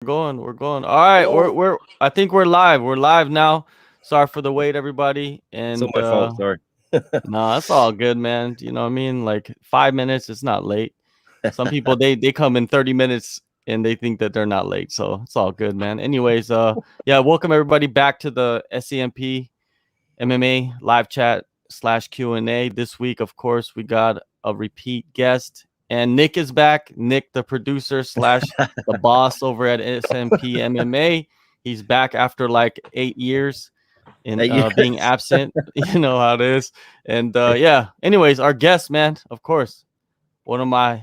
We're going. All right, Hello. I think we're live. We're live now. Sorry for the wait, everybody. It's all And my fault. Sorry. no, that's all good, man. You know what I mean? Like 5 minutes, it's not late. Some people they come in 30 minutes and they think that they're not late. So it's all good, man. Anyways, yeah, welcome everybody back to the SCMP MMA Live Chat / Q&A. This week, of course, we got a repeat guest. And Nick is back. Nick, the producer / the boss over at SMP MMA. He's back after like 8 years in Yes. being absent. You know how it is. And yeah, anyways, our guest, man, of course, one of my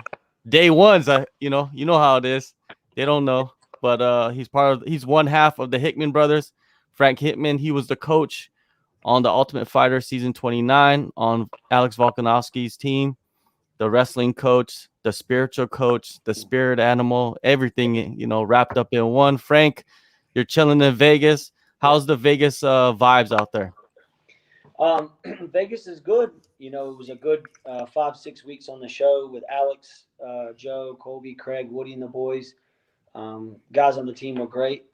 day ones. You know how it is. They don't know, but he's one half of the Hickman brothers. Frank Hickman, he was the coach on the Ultimate Fighter season 29 on Alex Volkanovski's team, the wrestling coach, the spiritual coach, the spirit animal, everything, wrapped up in one. Frank, you're chilling in Vegas. Yep. How's the Vegas vibes out there? Vegas is good. It was a good 5, 6 weeks on the show with Alex, Joe, Colby, Craig, Woody, and the boys. Guys on the team were great.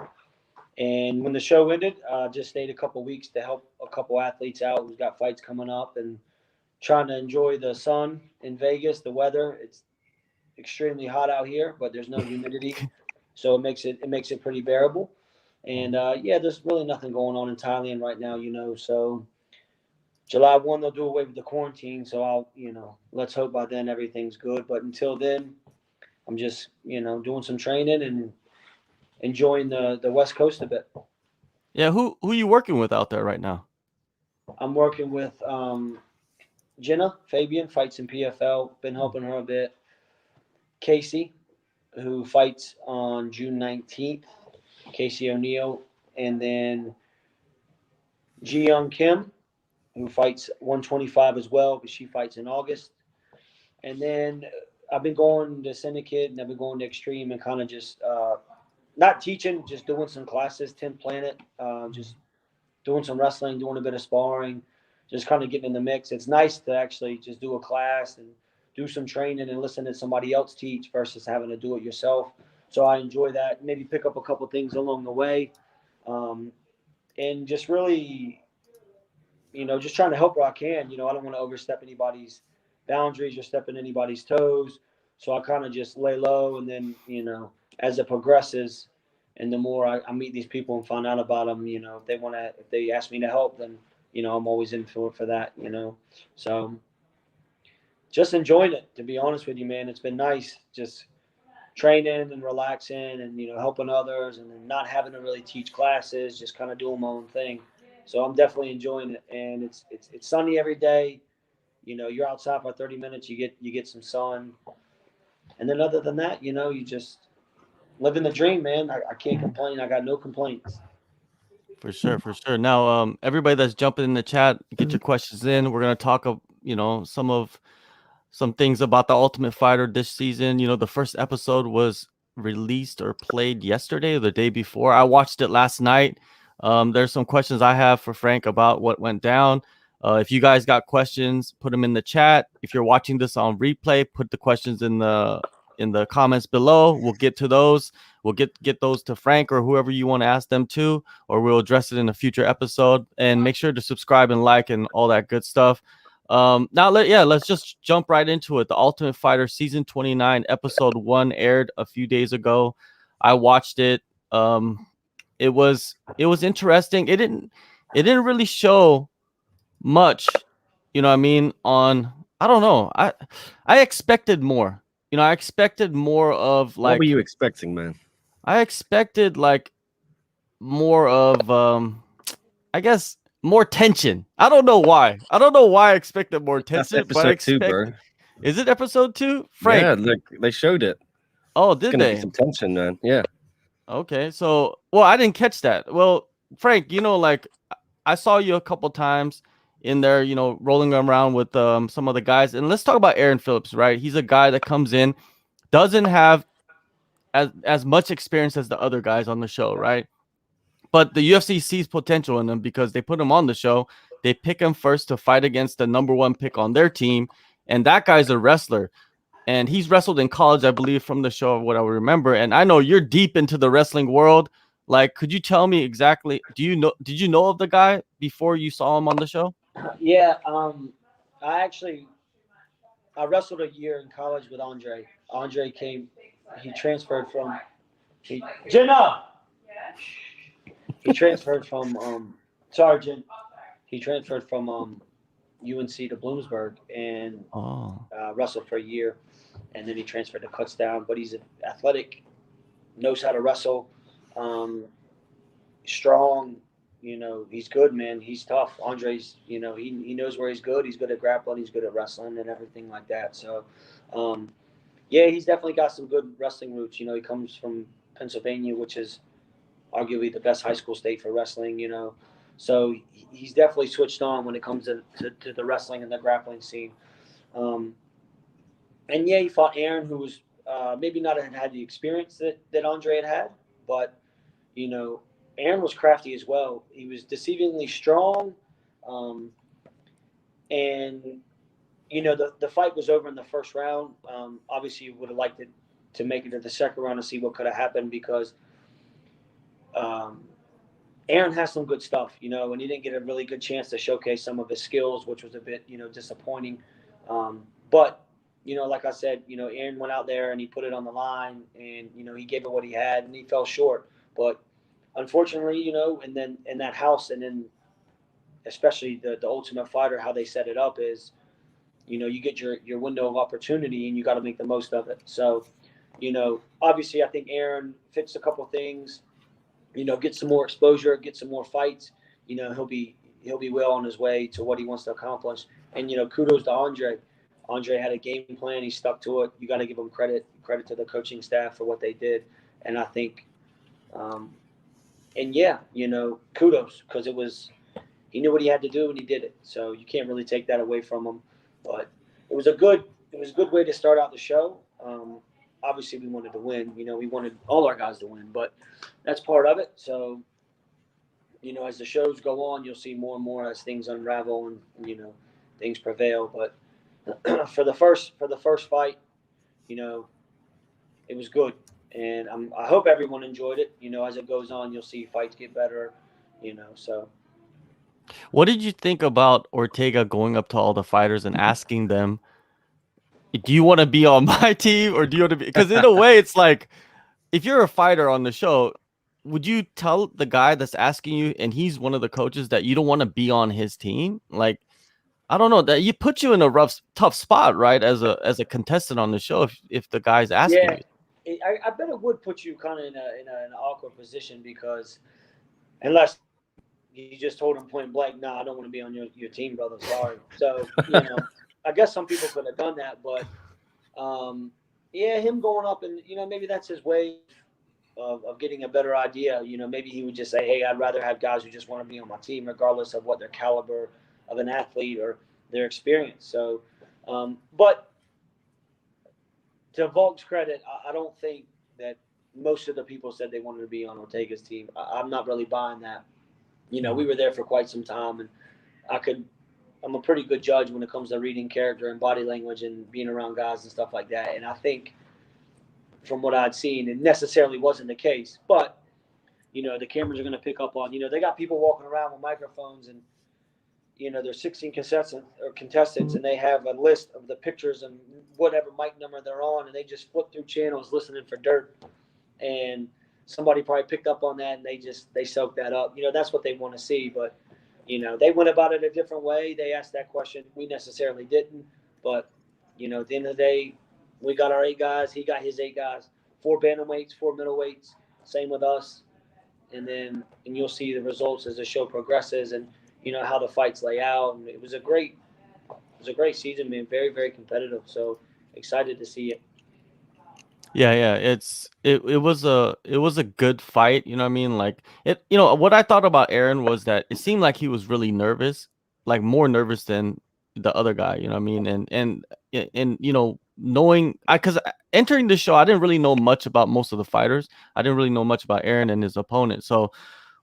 And when the show ended, just stayed a couple weeks to help a couple athletes out who's got fights coming up and trying to enjoy the sun in Vegas, the weather. It's extremely hot out here, but there's no humidity, so it makes it pretty bearable. And yeah, there's really nothing going on in Thailand right now, So July 1, they'll do away with the quarantine. So let's hope by then everything's good. But until then, I'm just, doing some training and enjoying the West Coast a bit. Yeah, who you working with out there right now? I'm working with Jenna Fabian, fights in PFL. Been helping her a bit. Casey, who fights on June 19th. Casey O'Neill. And then Ji Young Kim, who fights 125 as well, but she fights in August. And then I've been going to Syndicate and I've been going to Extreme and kind of just not teaching, just doing some classes, 10th Planet, just doing some wrestling, doing a bit of sparring, just kind of getting in the mix. It's nice to actually just do a class and do some training and listen to somebody else teach versus having to do it yourself. So I enjoy that. Maybe pick up a couple things along the way, um, and just really, just trying to help where I can. I don't want to overstep anybody's boundaries or step in anybody's toes. So I kind of just lay low, and then as it progresses, and the more I meet these people and find out about them, if they ask me to help, then I'm always in for that. So just enjoying it. To be honest with you, man, it's been nice just training and relaxing and helping others and then not having to really teach classes, just kind of doing my own thing. So I'm definitely enjoying it, and it's sunny every day. You're outside for 30 minutes, you get some sun, and then other than that, you just living the dream, man. I can't complain. I got no complaints. For sure, for sure. Now, everybody that's jumping in the chat, get your questions in. We're gonna talk of some things about the Ultimate Fighter this season. The first episode was released or played yesterday or the day before. I watched it last night. There's some questions I have for Frank about what went down. If you guys got questions, put them in the chat. If you're watching this on replay, put the questions in the comments below. We'll get to those. We'll get those to Frank or whoever you want to ask them to, or we'll address it in a future episode. And make sure to subscribe and like and all that good stuff. Now let's just jump right into it. The Ultimate Fighter season 29 episode 1 aired a few days ago. I watched it. It was interesting. It didn't really show much, I mean, on I don't know. I expected more. I expected more of What were like you expecting, man? I expected like more of I guess more tension. I don't know why. I don't know why I expected more That's tension, but I episode two, bro. expected. Is it episode 2? Yeah, Frank. look, they showed it. Oh, It's did gonna be they? some tension, man. Yeah. Okay. So, well, I didn't catch that. Well, Frank, like I saw you a couple times in there, rolling around with some of the guys. And let's talk about Aaron Phillips, right? He's a guy that comes in, doesn't have as much experience as the other guys on the show, right? But the UFC sees potential in him because they put him on the show. They pick him first to fight against the number 1 pick on their team, and that guy's a wrestler. and he's wrestled in college, I believe, from the show of what I remember. And I know you're deep into the wrestling world. Like, could you tell me exactly? Did you know of the guy before you saw him on the show? Yeah, I wrestled a year in college with Andre. Andre came, he transferred from he Jenna. He transferred from Sergeant. He transferred from UNC to Bloomsburg and Oh, wrestled for a year, and then he transferred to Kutztown. But he's athletic, knows how to wrestle, um, strong. He's good, man. He's tough. Andre's, he knows where he's good. He's good at grappling. He's good at wrestling and everything like that. So, um, yeah, he's definitely got some good wrestling roots. He comes from Pennsylvania, which is arguably the best high school state for wrestling. So he's definitely switched on when it comes to the wrestling and the grappling scene. Um, and yeah, he fought Aaron, who was maybe not had the experience that Andre had, but Aaron was crafty as well. He was deceivingly strong, um, and the fight was over in the first round. Obviously, would have liked it to make it to the second round to see what could have happened because um, Aaron has some good stuff, and he didn't get a really good chance to showcase some of his skills, which was a bit, disappointing. But like I said, Aaron went out there and he put it on the line, and he gave it what he had, and he fell short. But unfortunately, and then in that house, and then especially the Ultimate Fighter, how they set it up is, you get your window of opportunity, and you got to make the most of it. So, obviously, I think Aaron fixed a couple things. Get some more exposure, get some more fights. He'll be well on his way to what he wants to accomplish. And kudos to Andre. Andre had a game plan. He stuck to it. You got to give him credit to the coaching staff for what they did. And I think, and yeah, kudos because he knew what he had to do and he did it. So you can't really take that away from him. But it was a good way to start out the show. Obviously, we wanted to win. We wanted all our guys to win, but that's part of it. So, as the shows go on, you'll see more and more as things unravel and things prevail. But for the first fight, it was good, and I hope everyone enjoyed it. As it goes on, you'll see fights get better. So. what did you think about Ortega going up to all the fighters and asking them, "Do you want to be on my team or do you want to be?" Because in a way, it's like, if you're a fighter on the show, would you tell the guy that's asking you, and he's one of the coaches, that you don't want to be on his team? Like, I don't know, that you put you in a tough spot, right? As a contestant on the show, if the guy's asking you. I bet it would put you kind of in an awkward position because unless you just told him point blank, "No, I don't want to be on your team, brother. Sorry." So I guess some people could have done that, but yeah, him going up and maybe that's his way of getting a better idea. Maybe he would just say, "Hey, I'd rather have guys who just want to be on my team, regardless of what their caliber of an athlete or their experience." So, but to Volk's credit, I don't think that most of the people said they wanted to be on Ortega's team. I'm not really buying that. We were there for quite some time, and I'm a pretty good judge when it comes to reading character and body language and being around guys and stuff like that. And I think from what I'd seen, it necessarily wasn't the case. But, the cameras are going to pick up on, they got people walking around with microphones and, there's 16 contestants and they have a list of the pictures and whatever mic number they're on, and they just flip through channels listening for dirt. And somebody probably picked up on that and they soaked that up. That's what they want to see. But, they went about it a different way. They asked that question. We necessarily didn't. But, at the end of the day, we got our 8 guys. He got his 8 guys. 4 bantamweights, 4 middleweights. Same with us. And you'll see the results as the show progresses and, how the fights lay out. And it was a great season, man. Very, very competitive. So excited to see it. Yeah, it was a good fight, you know what I mean? Like, what I thought about Aaron was that it seemed like he was really nervous, like more nervous than the other guy, you know what I mean? And knowing, because entering the show, I didn't really know much about most of the fighters. I didn't really know much about Aaron and his opponent. So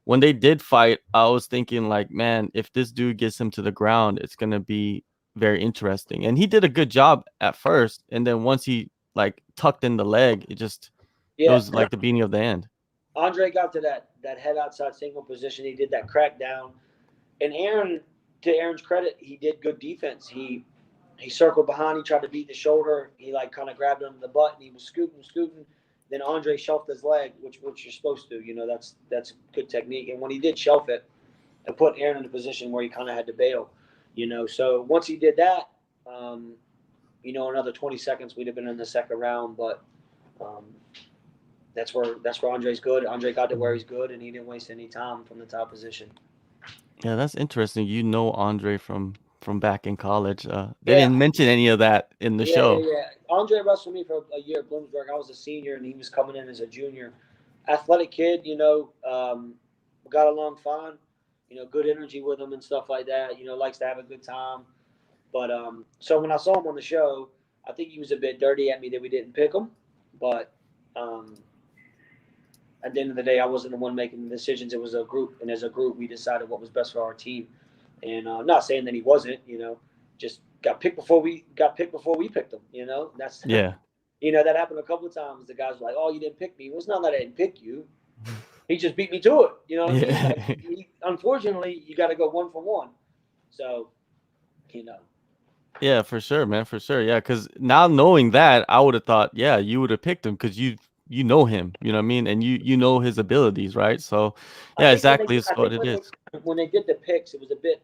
when they did fight, I was thinking like, man, if this dude gets him to the ground, it's gonna be very interesting. And he did a good job at first, and then once he like tucked in the leg, it Yeah, was like the beginning of the end. Andre got to that head outside single position. He did that crackdown, and Aaron, to Aaron's credit, he did good defense. He circled behind. He tried to beat the shoulder. He like kind of grabbed him in the butt, and he was scooting. Then Andre shelved his leg, which you're supposed to. You know, that's good technique. And when he did shelf it, it put Aaron in a position where he kind of had to bail. You know, so once he did that, you know, another 20 seconds, we'd have been in the second round. But that's where Andre's good. Andre got to where he's good, and he didn't waste any time from the top position. Yeah, that's interesting. You know Andre from back in college. They Yeah. didn't mention any of that in the show. Yeah. Andre wrestled me for a year at Bloomsburg. I was a senior, and he was coming in as a junior. Athletic kid, you know, got along fine. You know, good energy with him and stuff like that. You know, likes to have a good time. But so when I saw him on the show, I think he was a bit dirty at me that we didn't pick him. But at the end of the day, I wasn't the one making the decisions. It was a group, and as a group, we decided what was best for our team. And I'm not saying that he wasn't, you know, just got picked before we picked him. You know, that's Yeah. You know, that happened a couple of times. The guys were like, "Oh, you didn't pick me." Well, it's not that I didn't pick you. He just beat me to it. You know what I mean? Like, unfortunately, you got to go 1 for 1. So, you know. Yeah, for sure, man, for sure. Yeah, because now knowing that, I would have thought, yeah, you would have picked him because you know him, you know what I mean, and you know his abilities, right? So, yeah, exactly, it's what it is. When they did the picks, it was a bit.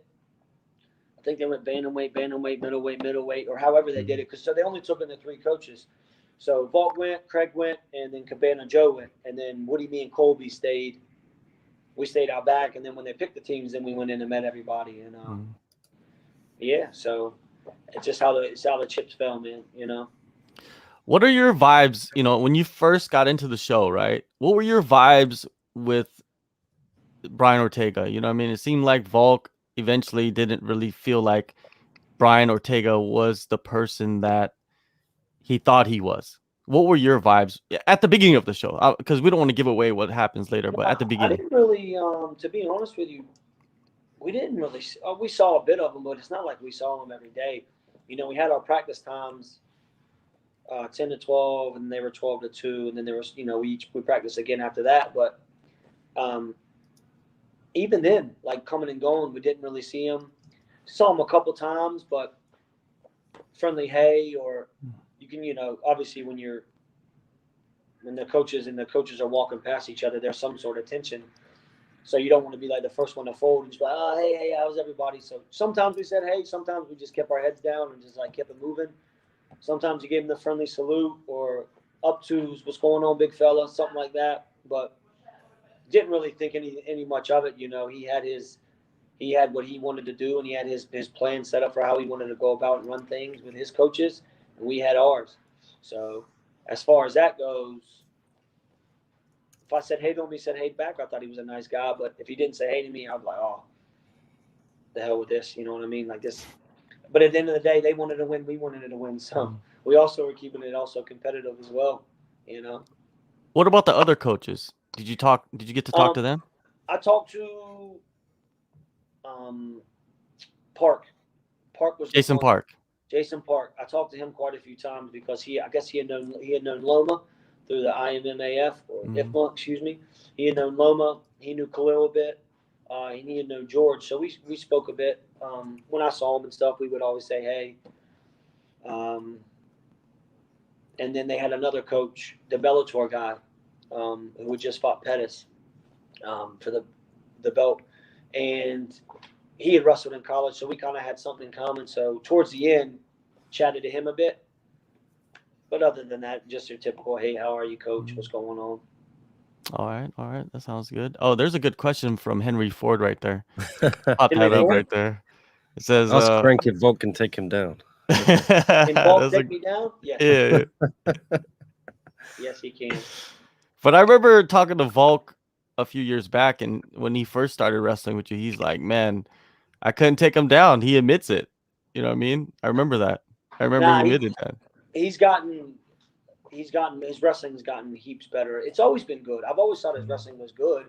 I think they went bantamweight, middleweight, or however they did it. Because so they only took in the 3 coaches. So Volk went, Craig went, and then Cabana Joe went, and then Woody, me, and Colby stayed. We stayed out back, and then when they picked the teams, then we went in and met everybody, and yeah. So it's just how the chips fell, man. You know. What are your vibes, you know, when you first got into the show, right? What were your vibes with Brian Ortega? You know what I mean? It seemed like Volk eventually didn't really feel like Brian Ortega was the person that he thought he was. What were your vibes at the beginning of the show? Because we don't want to give away what happens later, but at the I beginning. didn't really, to be honest with you, we didn't really. We saw a bit of them, but it's not like we saw them every day. You know, we had our practice times, 10 to 12, and they were 12 to 2, and then there was, you know, we practiced again after that. But even then, like coming and going, we didn't really see them. Saw them a couple times, but friendly hey, or you can, you know, obviously when the coaches are walking past each other, there's some sort of tension. So you don't want to be like the first one to fold and just be like, oh, hey, how's everybody? So sometimes we said hey, sometimes we just kept our heads down and just like kept it moving. Sometimes you gave him the friendly salute or up twos, what's going on, big fella, something like that. But didn't really think any much of it. You know, he had what he wanted to do, and he had his plan set up for how he wanted to go about and run things with his coaches, and we had ours. So as far as that goes, if I said hey to him, he said hey back. I thought he was a nice guy, but if he didn't say hey to me, I'd be like, oh, the hell with this. You know what I mean? Like this. But at the end of the day, they wanted to win. We wanted to win. So we also were keeping it also competitive as well. You know. What about the other coaches? Did you get to talk to them? I talked to Park. Park was Jason Park. Jason Park. I talked to him quite a few times because I guess he had known Loma through the IMMAF or IFMA, excuse me. He had known Loma. He knew Khalil a bit. And he had known George. So we spoke a bit. When I saw him and stuff, we would always say hey. And then they had another coach, the Bellator guy, who had just fought Pettis for the belt. And he had wrestled in college, so we kind of had something in common. So towards the end, chatted to him a bit. But other than that, just your typical, hey, how are you, coach? What's going on? All right. That sounds good. Oh, there's a good question from Henry Ford right there. Pop that up right there. It says, ask Frank if Volk can take him down. Can Volk take me down? Yes. Yeah. Yes, he can. But I remember talking to Volk a few years back, and when he first started wrestling with you, he's like, man, I couldn't take him down. He admits it. You know what I mean? I remember that. I remember he admitted that. His wrestling's gotten heaps better. It's always been good. I've always thought his wrestling was good.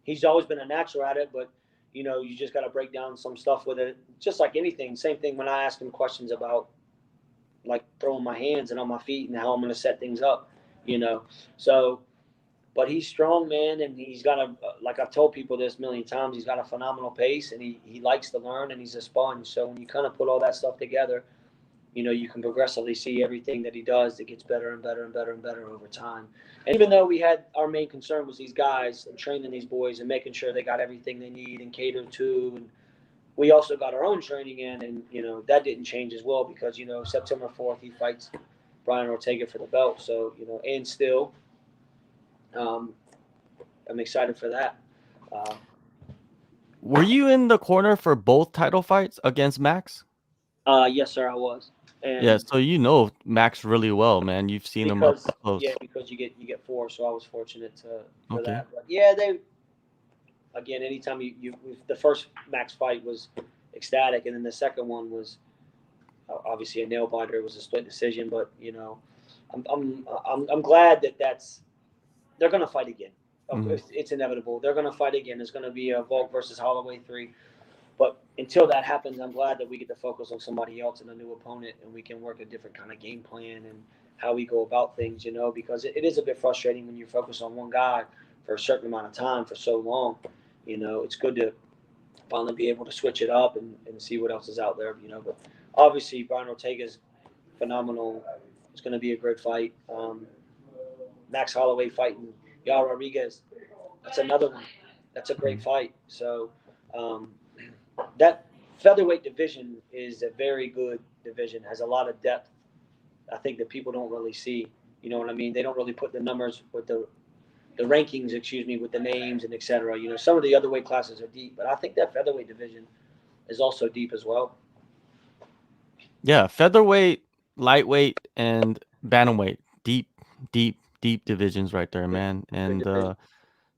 He's always been a natural at it, but you know, you just got to break down some stuff with it, just like anything. Same thing when I ask him questions about like throwing my hands and on my feet and how I'm going to set things up, you know. So, but he's strong, man, and he's got a, like I've told people this a million times, he's got a phenomenal pace, and he likes to learn, and he's a sponge. So when you kind of put all that stuff together, you know, you can progressively see everything that he does that gets better and better and better and better over time. And even though we had our main concern was these guys and training these boys and making sure they got everything they need and catered to, and we also got our own training in, and you know that didn't change as well because you know September 4th he fights Brian Ortega for the belt. So you know, and still, I'm excited for that. Were you in the corner for both title fights against Max? Yes, sir, I was. And yeah, so you know Max really well, man. You've seen him up close. Yeah, because you get 4, so I was fortunate for Okay. that. But yeah, they again, anytime you the first Max fight was ecstatic, and then the second one was obviously a nail biter. It was a split decision, but you know, I'm glad that they're gonna fight again. It's inevitable. They're gonna fight again. It's gonna be a Volk versus Holloway 3. But until that happens, I'm glad that we get to focus on somebody else and a new opponent, and we can work a different kind of game plan and how we go about things, you know, because it is a bit frustrating when you focus on one guy for a certain amount of time for so long. You know, it's good to finally be able to switch it up and see what else is out there, you know. But obviously, Brian Ortega's phenomenal. It's going to be a great fight. Max Holloway fighting Yair Rodriguez. That's another one. That's a great fight. So, that featherweight division is a very good division, has a lot of depth. I think that people don't really see, you know what I mean? They don't really put the numbers with the rankings, with the names and et cetera. You know, some of the other weight classes are deep, but I think that featherweight division is also deep as well. Yeah, featherweight, lightweight, and bantamweight. Deep divisions right there, man. And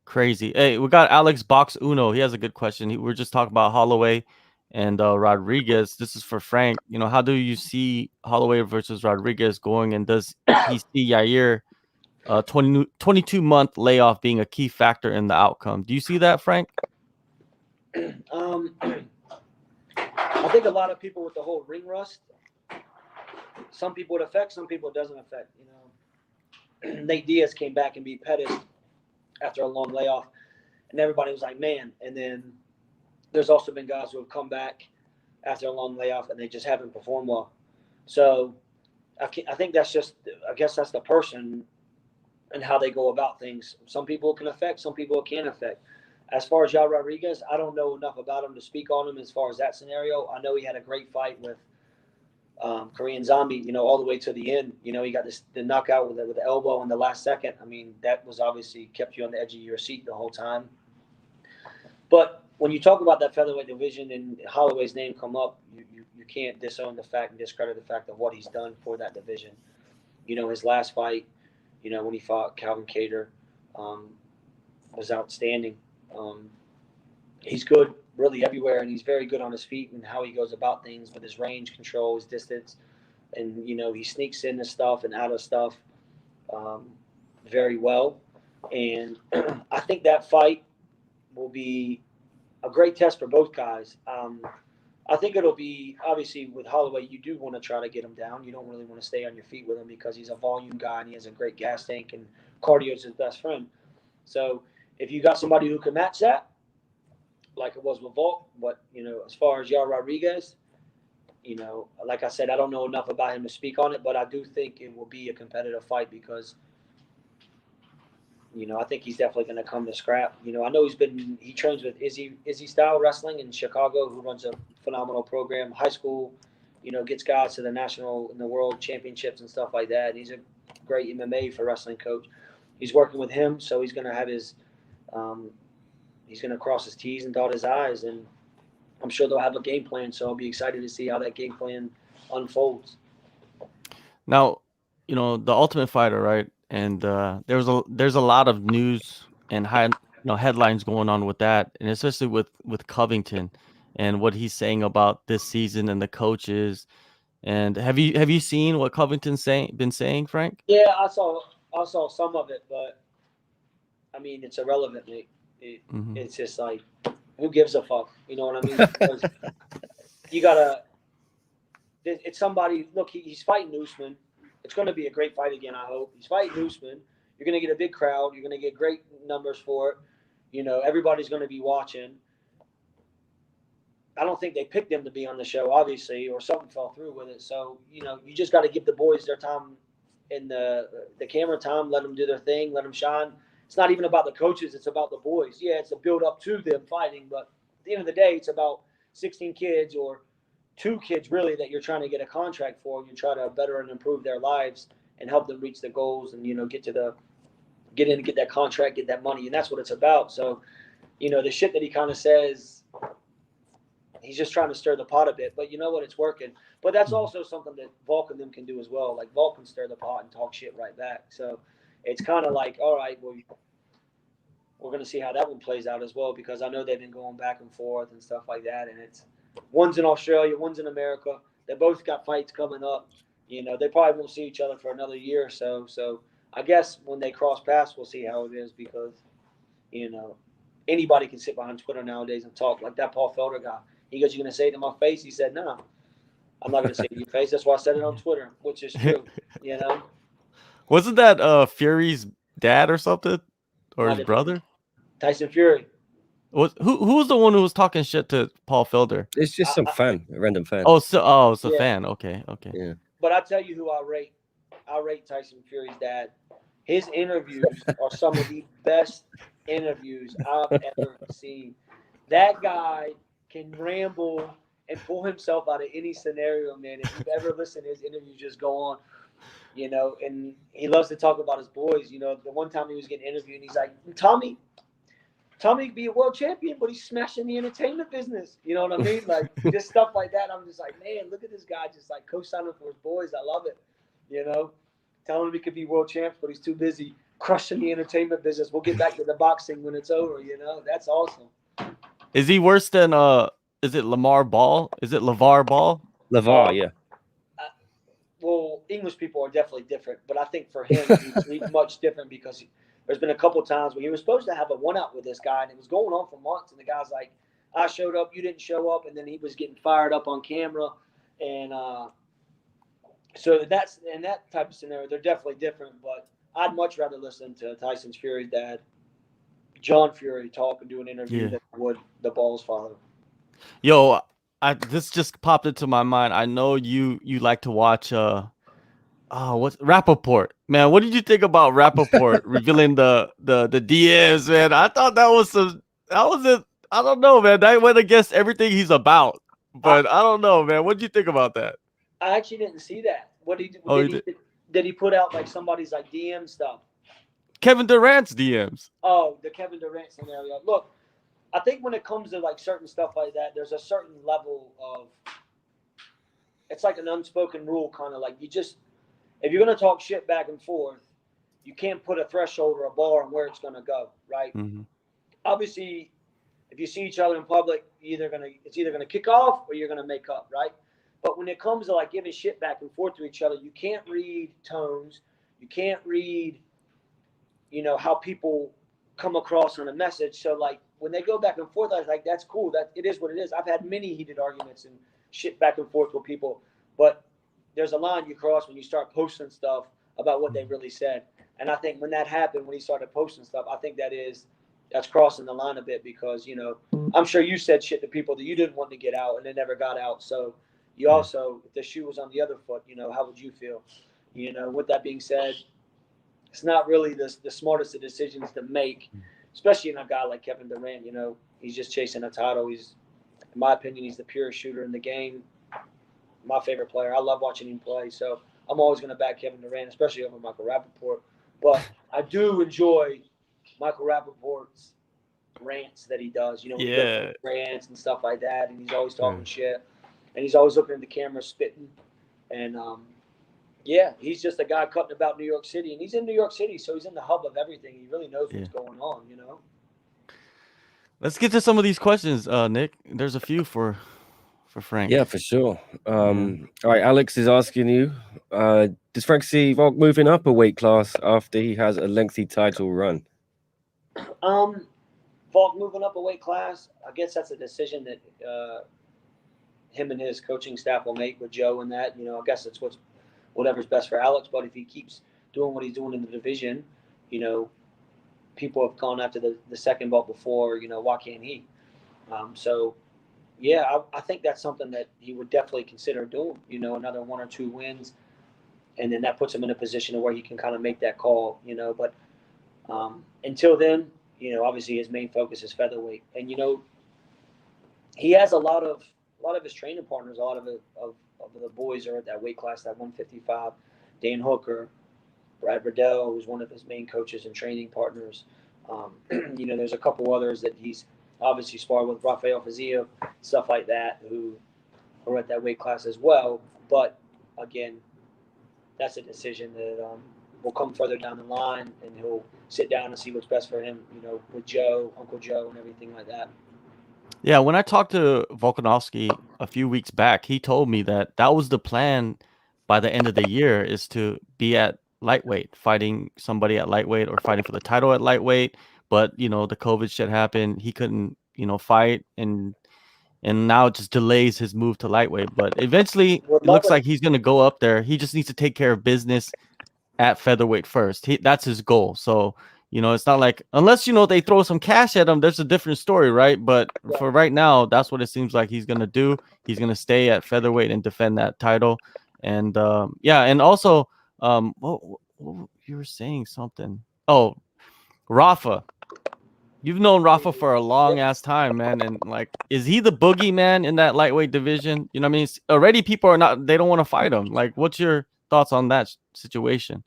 crazy. Hey, we got Alex Box Uno. He has a good question. We were just talking about Holloway and Rodriguez. This is for Frank. You know, how do you see Holloway versus Rodriguez going, and does he see Yair 22-month layoff being a key factor in the outcome? Do you see that, Frank? I think a lot of people with the whole ring rust, some people it affects, some people it doesn't affect. You know, Nate Diaz came back and beat Pettis after a long layoff, and everybody was like, man. And then there's also been guys who have come back after a long layoff and they just haven't performed well. So I think that's just, I guess that's the person and how they go about things. Some people it can affect, some people it can't affect. As far as Yair Rodriguez, I don't know enough about him to speak on him as far as that scenario. I know he had a great fight with Korean Zombie, you know, all the way to the end. You know, he got the knockout with the elbow in the last second. I mean, that was obviously kept you on the edge of your seat the whole time. But when you talk about that featherweight division and Holloway's name come up, you can't disown the fact and discredit the fact of what he's done for that division. You know, his last fight, you know, when he fought Calvin Kattar, was outstanding. He's good really everywhere, and he's very good on his feet and how he goes about things with his range control, his distance, and, you know, he sneaks into stuff and out of stuff very well. And I think that fight will be a great test for both guys. I think it'll be, obviously, with Holloway, you do want to try to get him down. You don't really want to stay on your feet with him because he's a volume guy and he has a great gas tank, and cardio is his best friend. So if you got somebody who can match that, like it was with Volk, but, you know, as far as Yair Rodriguez, you know, like I said, I don't know enough about him to speak on it, but I do think it will be a competitive fight because, you know, I think he's definitely going to come to scrap. You know, I know he trains with Izzy Style Wrestling in Chicago, who runs a phenomenal program, high school, you know, gets guys to the national and the world championships and stuff like that. He's a great MMA for wrestling coach. He's working with him, so he's going to have his he's going to cross his T's and dot his I's, and I'm sure they'll have a game plan. So I'll be excited to see how that game plan unfolds. Now, you know, the Ultimate Fighter, right? And there's a lot of news and headlines going on with that, and especially with Covington and what he's saying about this season and the coaches. And have you seen what Covington's been saying, Frank? Yeah, I saw some of it, but I mean, it's irrelevant. It's just like who gives a fuck? You know what I mean? Because you gotta. It's somebody. Look, he's fighting Usman. It's going to be a great fight again. I hope he's fighting Usman. You're going to get a big crowd. You're going to get great numbers for it. You know, everybody's going to be watching. I don't think they picked him to be on the show, obviously, or something fell through with it. So, you know, you just got to give the boys their time in the camera time. Let them do their thing. Let them shine. It's not even about the coaches. It's about the boys. Yeah, it's a build up to them fighting. But at the end of the day, it's about 16 kids or 2 kids, really, that you're trying to get a contract for. And you try to better and improve their lives and help them reach the goals and, you know, get in and get that contract, get that money. And that's what it's about. So, you know, the shit that he kind of says, he's just trying to stir the pot a bit. But you know what? It's working. But that's also something that Volk and them can do as well. Like, Volk can stir the pot and talk shit right back. So it's kind of like, all right, well, we're going to see how that one plays out as well, because I know they've been going back and forth and stuff like that. And it's one's in Australia, one's in America. They both got fights coming up. You know, they probably won't see each other for another year or so. So I guess when they cross paths, we'll see how it is, because, you know, anybody can sit behind Twitter nowadays and talk like that Paul Felder guy. He goes, "You going to say it to my face?" He said, "No, I'm not going to say it to your face." That's why I said it on Twitter, which is true. You know, Wasn't that Fury's dad or something, or his brother? Tyson Fury. Who was the one who was talking shit to Paul Felder? It's just some fan, a random fan. It's a fan. Okay. Yeah. But I tell you who I rate. I rate Tyson Fury's dad. His interviews are some of the best interviews I've ever seen. That guy can ramble and pull himself out of any scenario, man. If you've ever listened to his interviews, just go on, you know. And he loves to talk about his boys. You know, the one time he was getting interviewed, and he's like, Tommy could be a world champion, but he's smashing the entertainment business. You know what I mean? Like, just stuff like that. I'm just like, man, look at this guy just like co-signing for his boys. I love it. You know, telling him he could be world champs, but he's too busy crushing the entertainment business. We'll get back to the boxing when it's over. You know, that's awesome. Is he worse than is it Lamar Ball? Is it LeVar Ball? LeVar, yeah. Well, English people are definitely different, but I think for him, he's much different, because there's been a couple of times when he was supposed to have a one-out with this guy, and it was going on for months, and the guy's like, I showed up, you didn't show up, and then he was getting fired up on camera, and so that's in that type of scenario, they're definitely different, but I'd much rather listen to Tyson Fury's dad, John Fury, talk and do an interview than I would the Ball's father. Yo, this just popped into my mind. I know you like to watch what's Rappaport, man? What did you think about Rappaport revealing the DMs, man? I thought that was I don't know, man. That went against everything he's about, but I don't know, man. What did you think about that? I actually didn't see that. What did he put out, like somebody's like DM stuff? Kevin Durant's DMs. Oh, the Kevin Durant scenario. Look, I think when it comes to like certain stuff like that, there's a certain level of, it's like an unspoken rule, kind of like, you just, if you're going to talk shit back and forth, you can't put a threshold or a bar on where it's going to go, right? Mm-hmm. Obviously, if you see each other in public, it's either going to kick off or you're going to make up, right? But when it comes to like giving shit back and forth to each other, you can't read tones. You can't read, you know, how people come across on a message. So like when they go back and forth, I was like, that's cool. That it is what it is. I've had many heated arguments and shit back and forth with people, but there's a line you cross when you start posting stuff about what they really said. And I think when that happened, when he started posting stuff, I think that's crossing the line a bit, because, you know, I'm sure you said shit to people that you didn't want to get out and it never got out. So you also, if the shoe was on the other foot, you know, how would you feel? You know, with that being said, it's not really the smartest of decisions to make, especially in a guy like Kevin Durant. You know, he's just chasing a title. He's, in my opinion, he's the purest shooter in the game. My favorite player. I love watching him play. So I'm always going to back Kevin Durant, especially over Michael Rappaport. But I do enjoy Michael Rappaport's rants that he does. You know, rants and stuff like that. And he's always talking shit. And he's always looking at the camera, spitting. And, he's just a guy cutting about New York City. And he's in New York City, so he's in the hub of everything. He really knows what's going on, you know? Let's get to some of these questions, Nick. There's a few for Frank. Yeah, for sure. All right, Alex is asking you, does Frank see Volk moving up a weight class after he has a lengthy title run? Volk Volk moving up a weight class, I guess that's a decision that him and his coaching staff will make with Joe and that. I guess it's whatever's best for Alex. But if he keeps doing what he's doing in the division, people have gone after the second belt before. Why can't he? So, yeah, I think that's something that he would definitely consider doing. Another 1 or 2 wins, and then that puts him in a position where he can kind of make that call. But until then, obviously his main focus is featherweight, and he has a lot of his training partners. A lot of the boys are at that weight class, that 155. Dan Hooker, Brad Riddell, who's one of his main coaches and training partners. There's a couple others that he's obviously sparred with, Rafael Fazio, stuff like that, who are at that weight class as well. But again, that's a decision that will come further down the line, and he'll sit down and see what's best for him, with Joe, Uncle Joe, and everything like that. Yeah, when I talked to Volkanovski a few weeks back, he told me that was the plan by the end of the year, is to be at lightweight, fighting somebody at lightweight or fighting for the title at lightweight. But, the COVID shit happened. He couldn't, fight, and now it just delays his move to lightweight. But eventually it looks like he's going to go up there. He just needs to take care of business at featherweight first. That's his goal. So, it's not like, unless, they throw some cash at him, there's a different story, right? But for right now, that's what it seems like he's going to do. He's going to stay at featherweight and defend that title. And yeah, and also, what you were saying something. Oh, Rafa. You've known Rafa for a long ass time, man. And like, is he the boogeyman in that lightweight division? You know what I mean? Already people they don't want to fight him. Like, what's your thoughts on that situation?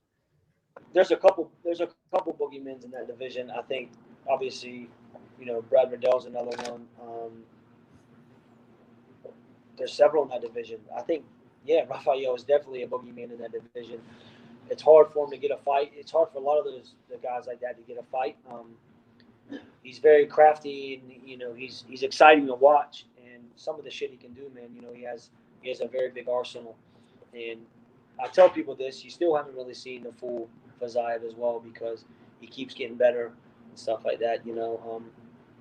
There's a couple boogeymans in that division. I think obviously, Brad Riddell's another one. There's several in that division. I think, yeah, Rafael is definitely a boogeyman in that division. It's hard for him to get a fight. It's hard for a lot of the guys like that to get a fight. He's very crafty, and he's exciting to watch. And some of the shit he can do, man. He has a very big arsenal. And I tell people this: you still haven't really seen the full Fazayev as well, because he keeps getting better and stuff like that.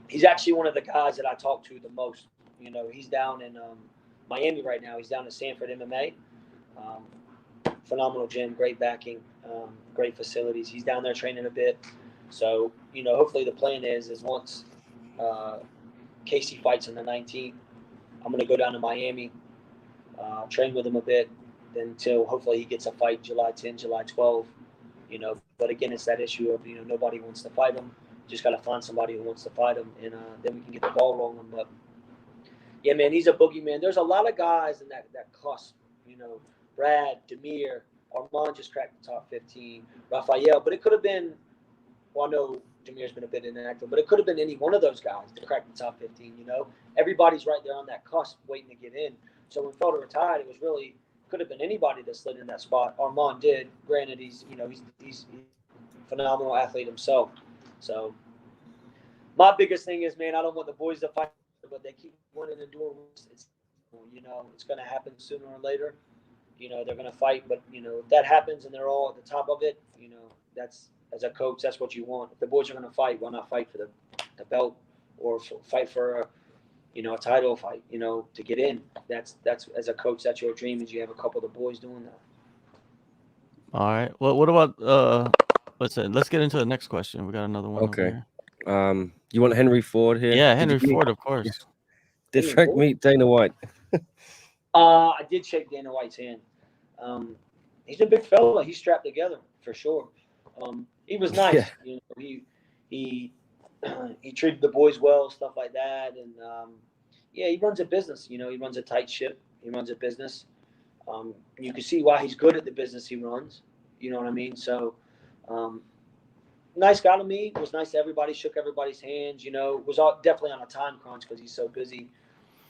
He's actually one of the guys that I talk to the most. He's down in Miami right now. He's down at Sanford MMA. Phenomenal gym, great backing, great facilities. He's down there training a bit. So, hopefully the plan is once Casey fights on the 19th, I'm going to go down to Miami, train with him a bit, until hopefully he gets a fight July 10, July 12. But again, it's that issue of, nobody wants to fight him. Just got to find somebody who wants to fight him, and then we can get the ball rolling. But, yeah, man, he's a boogeyman. There's a lot of guys in that cusp, Brad, Demir, Armand just cracked the top 15, Rafael. But it could have been, well, I know Demir's been a bit inactive, but it could have been any one of those guys to crack the top 15, Everybody's right there on that cusp waiting to get in. So when Felder retired, it was really could have been anybody that slid in that spot. Armand did. Granted, he's a phenomenal athlete himself. So my biggest thing is, man, I don't want the boys to fight, but they keep winning and doing it's going to happen sooner or later. They're going to fight, but, if that happens and they're all at the top of it, that's, as a coach, that's what you want. If the boys are going to fight, why not fight for the belt, or fight for a title fight, to get in. That's as a coach, that's your dream, is you have a couple of the boys doing that. All right. Well, what about let's get into the next question. We got another one. Okay. You want Henry Ford here? Yeah, Henry Ford, of course. Did Frank meet Dana White? I did shake Dana White's hand. He's a big fella. He's strapped together for sure. He was nice. Yeah. He treated the boys well, stuff like that. And yeah, he runs a business. He runs a tight ship. He runs a business. You can see why he's good at the business he runs. You know what I mean? So, nice guy to me. Was nice to everybody. Shook everybody's hands. Was definitely on a time crunch because he's so busy.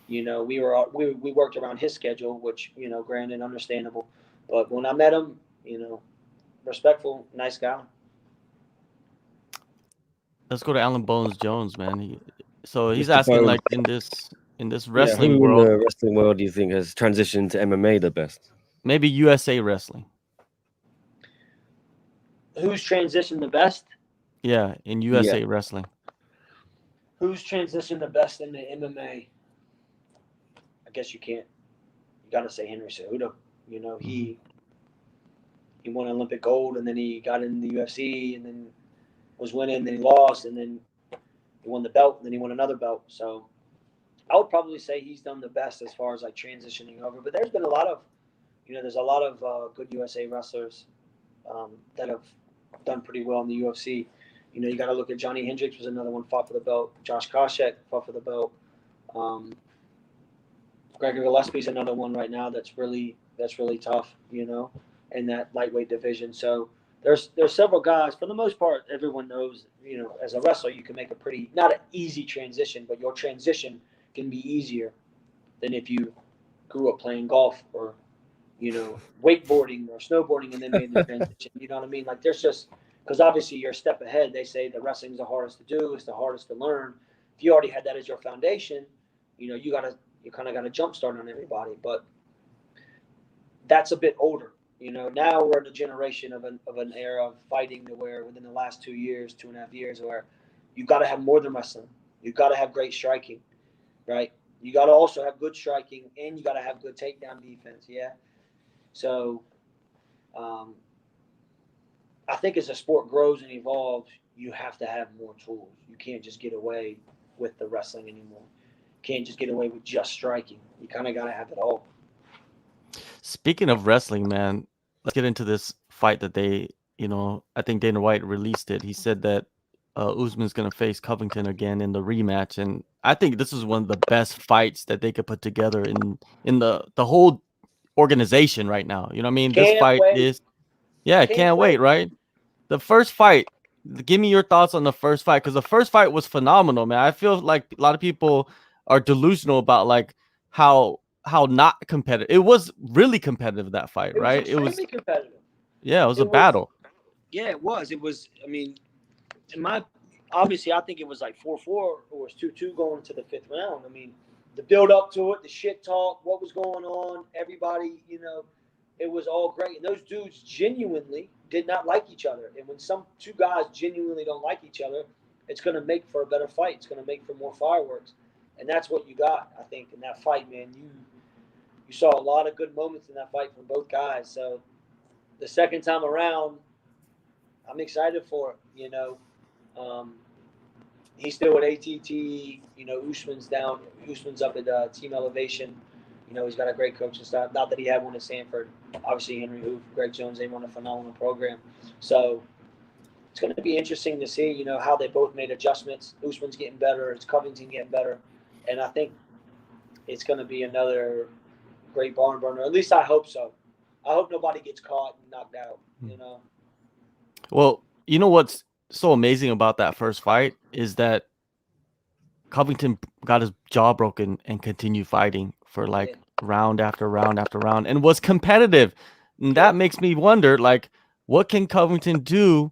We worked around his schedule, which granted, understandable. But when I met him, respectful, nice guy. Let's go to Alan Bones Jones, man. He's asking, like, in this wrestling who world, in the wrestling world do you think has transitioned to MMA the best? Maybe USA Wrestling. Who's transitioned the best? Yeah, in USA Wrestling. Who's transitioned the best in the MMA? I guess you can't. You got to say Henry Cejudo. You know, he won Olympic gold, and then he got in the UFC, and then was winning, then he lost, and then he won the belt, and then he won another belt. So I would probably say he's done the best as far as like transitioning over. But there's been a lot of, there's a lot of good USA wrestlers that have done pretty well in the UFC. You got to look at Johnny Hendricks was another one, fought for the belt. Josh Koscheck fought for the belt. Gregor Gillespie's another one right now that's really tough, in that lightweight division. So there's several guys. For the most part, everyone knows, as a wrestler, you can make a pretty, not an easy transition, but your transition can be easier than if you grew up playing golf or, wakeboarding or snowboarding and then made the transition. You know what I mean? Like there's just, because obviously you're a step ahead. They say the wrestling's the hardest to do. It's the hardest to learn. If you already had that as your foundation, you kind of got a jump start on everybody. But that's a bit older. Now we're in a generation of an era of fighting to where within the last 2 years, 2.5 years, where you've got to have more than wrestling. You've got to have great striking, right? You got to also have good striking, and you got to have good takedown defense, yeah? So I think as the sport grows and evolves, you have to have more tools. You can't just get away with the wrestling anymore. You can't just get away with just striking. You kind of got to have it all. Speaking of wrestling, man, let's get into this fight that they, I think Dana White released it. He said that Usman's going to face Covington again in the rematch, and I think this is one of the best fights that they could put together in the whole organization right now. You know what I mean? This fight is, can't wait, right? The first fight. Give me your thoughts on the first fight, because the first fight was phenomenal, man. I feel like a lot of people are delusional about like how not competitive. It was really competitive, that fight, right? It was competitive. Yeah, it was a battle. Yeah, it was. It was. I mean, obviously, I think it was like 4-4 or it was 2-2 going to the fifth round. I mean, the build up to it, the shit talk, what was going on, everybody, it was all great. And those dudes genuinely did not like each other. And when two guys genuinely don't like each other, it's going to make for a better fight. It's going to make for more fireworks. And that's what you got, I think, in that fight, man. You saw a lot of good moments in that fight from both guys. So the second time around, I'm excited for it, He's still at ATT. Usman's down. Usman's up at Team Elevation. He's got a great coaching staff. Not that he had one at Sanford. Obviously, Henry Hoof, Greg Jones, they run a phenomenal program. So it's going to be interesting to see, how they both made adjustments. Usman's getting better. It's Covington getting better. And I think it's going to be another great barn burner. At least I hope so. I hope nobody gets caught and knocked out, Well, what's so amazing about that first fight is that Covington got his jaw broken and continued fighting for like round after round after round and was competitive. And that makes me wonder, like, what can Covington do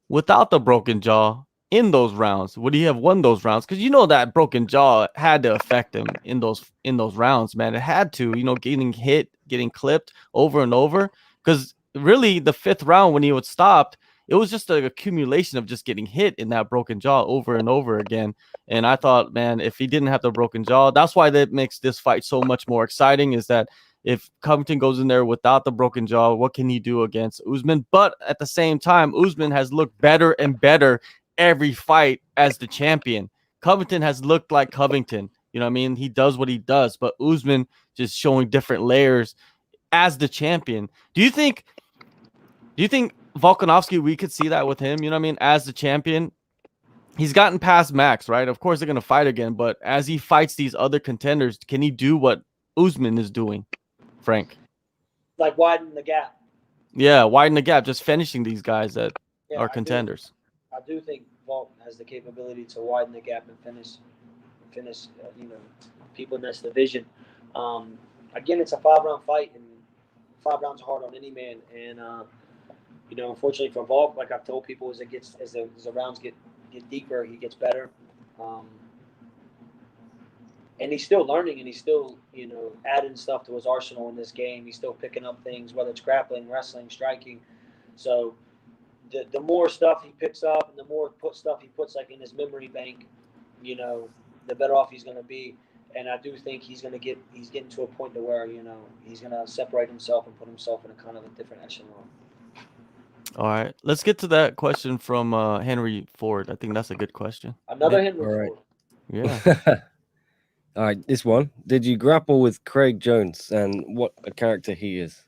without the broken jaw in those rounds? Would he have won those rounds? Because that broken jaw had to affect him in those rounds, man. It had to, getting hit, getting clipped over and over. Because really, the fifth round when he was stopped, it was just an accumulation of just getting hit in that broken jaw over and over again. And I thought, man, if he didn't have the broken jaw, that's why that makes this fight so much more exciting, is that if Covington goes in there without the broken jaw, what can he do against Usman? But at the same time, Usman has looked better and better every fight as the champion. Covington has looked like Covington. You know what I mean? He does what he does, but Usman just showing different layers as the champion. Do you think Volkanovski, we could see that with him, as the champion? He's gotten past Max, right? Of course they're going to fight again, but as he fights these other contenders, can he do what Usman is doing, Frank? Like widen the gap. Yeah, widen the gap, just finishing these guys that are contenders. I do think Volk has the capability to widen the gap and finish people in this division. Again, it's a 5-round fight, and 5 rounds are hard on any man. And unfortunately for Volk, like I've told people, as the rounds get deeper, he gets better. And he's still learning, and he's still, adding stuff to his arsenal in this game. He's still picking up things, whether it's grappling, wrestling, striking. So the more stuff he picks up and the more stuff he puts like in his memory bank, you know, the better off he's going to be. And I do think he's getting to a point to where, you know, he's going to separate himself and put himself in a kind of a different echelon. All right, let's get to that question from Henry Ford. I think that's a good question. Another Henry all right. Ford. Yeah. All right, this one. Did you grapple with Craig Jones and what a character he is?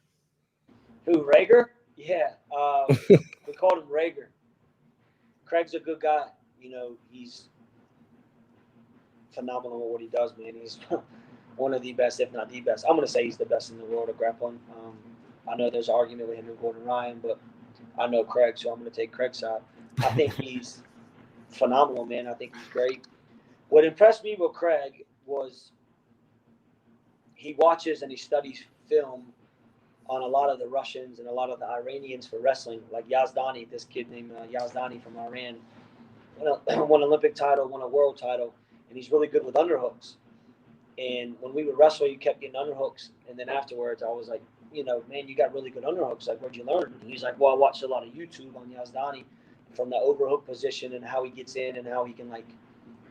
Who, Rager? Yeah. We called him Rager. Craig's a good guy. You know, he's phenomenal at what he does, man. He's one of the best, if not the best. I'm going to say he's the best in the world at grappling. I know there's an argument with him and Gordon Ryan, but I know Craig, so I'm going to take Craig's side. I think he's phenomenal, man. I think he's great. What impressed me with Craig was he watches and he studies film on a lot of the Russians and a lot of the Iranians for wrestling, like Yazdani, this kid named Yazdani from Iran, won an Olympic title, won a world title, and he's really good with underhooks. And when we would wrestle, you kept getting underhooks. And then afterwards, I was like, you know, man, you got really good underhooks. Like, where'd you learn? And he's like, well, I watched a lot of YouTube on Yazdani from the overhook position and how he gets in and how he can, like,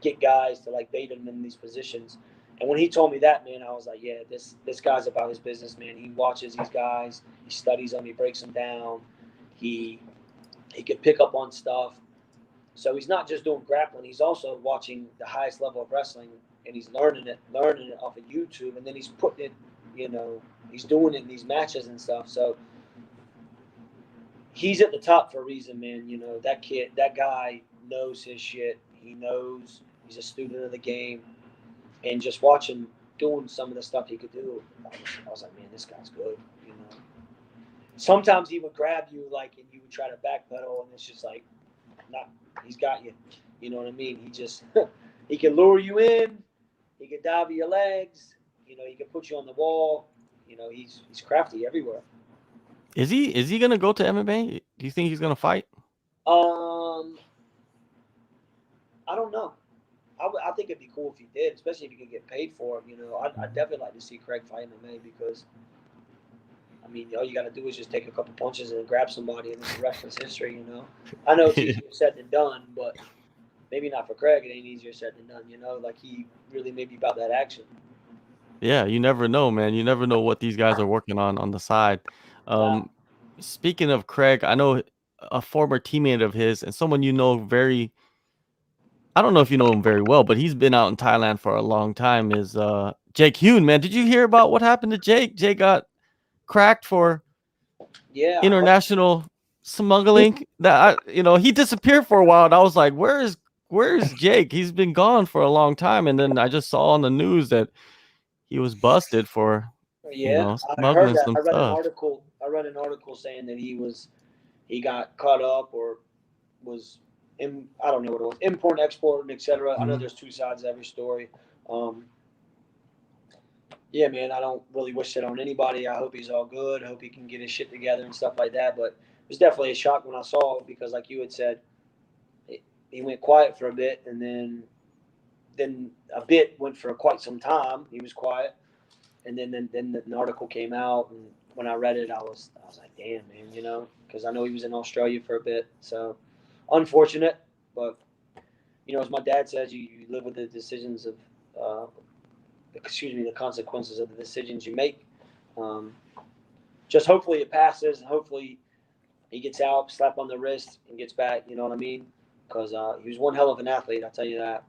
get guys to, like, bait him in these positions. And when he told me that, man, I was like, yeah, this guy's about his business, man. He watches these guys. He studies them. He breaks them down. He can pick up on stuff. So he's not just doing grappling. He's also watching the highest level of wrestling, and he's learning it off of YouTube, and then he's putting it, you know, he's doing it in these matches and stuff. So he's at the top for a reason, man. You know, that guy knows his shit. He knows he's a student of the game. And just watching doing some of the stuff he could do, I was like, man, this guy's good, you know. Sometimes he would grab you, like, and you would try to backpedal, and it's just like, nah, he's got you. You know what I mean? He just, he can lure you in. He can dive your legs. You know, he can put you on the wall. You know, he's crafty everywhere. Is he gonna go to MMA? Do you think he's gonna fight? I don't know. I think it'd be cool if he did, especially if he could get paid for it. You know, I'd definitely like to see Craig fight MMA because, I mean, all you got to do is just take a couple punches and grab somebody, and it's the rest is history. You know, I know it's easier said than done, but maybe not for Craig. It ain't easier said than done. You know, like he really may be about that action. Yeah, you never know, man. You never know what these guys are working on the side. Speaking of Craig, I know a former teammate of his and someone you know very. I don't know if you know him very well, but he's been out in Thailand for a long time. Is Jake Hyon, man? Did you hear about what happened to Jake? Jake got cracked for international smuggling. That he disappeared for a while, and I was like, where's Jake? He's been gone for a long time, and then I just saw on the news that he was busted for I heard smuggling that. some I read stuff. an article saying that he got caught up or was in, I don't know what it was, import, export, etc. Mm-hmm. I know there's two sides to every story. Yeah, man, I don't really wish it on anybody. I hope he's all good. I hope he can get his shit together and stuff like that. But it was definitely a shock when I saw it because, like you had said, he went quiet for a bit, and then a bit went for quite some time. He was quiet, and then an article came out, and when I read it, I was like, damn, man, you know, because I know he was in Australia for a bit. So unfortunate, but you know, as my dad says, you live with the decisions of, the consequences of the decisions you make. Just hopefully it passes, and hopefully he gets out, slap on the wrist, and gets back. You know what I mean? Because he was one hell of an athlete, I'll tell you that.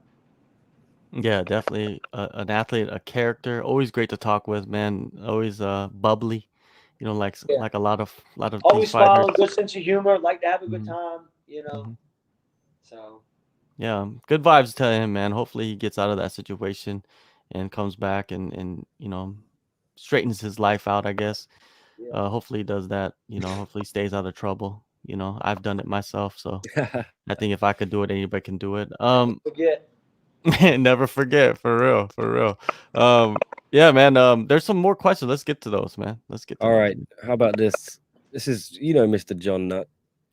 Yeah, definitely an athlete, a character. Always great to talk with, man. Always bubbly, like a lot of always these fighters. smiling, good sense of humor, like to have a good time, you know. Mm-hmm. So yeah, good vibes to him, man. Hopefully he gets out of that situation and comes back and straightens his life out, I guess. yeah. Hopefully he does that. Hopefully he stays out of trouble. I've done it myself, so I think if I could do it, anybody can do it. Forget. Never forget, for real. Yeah, man. There's some more questions. Let's get to those, man. Let's get to All those. right. How about this? This is, Mr. John Nutt.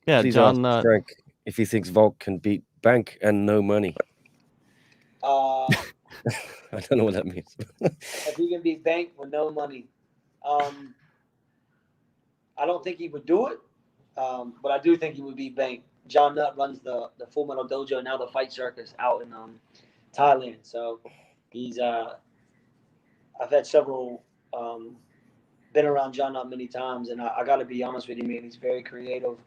Yeah, please John ask Nutt. Frank if he thinks Volk can beat Bank and no money. I don't know what that means. If he can beat Bank with no money, I don't think he would do it, but I do think he would beat Bank. John Nutt runs the Full Metal Dojo, now the Fight Circus, out in Thailand. So he's I've had several been around John not many times, and I got to be honest with you, man. He's very creative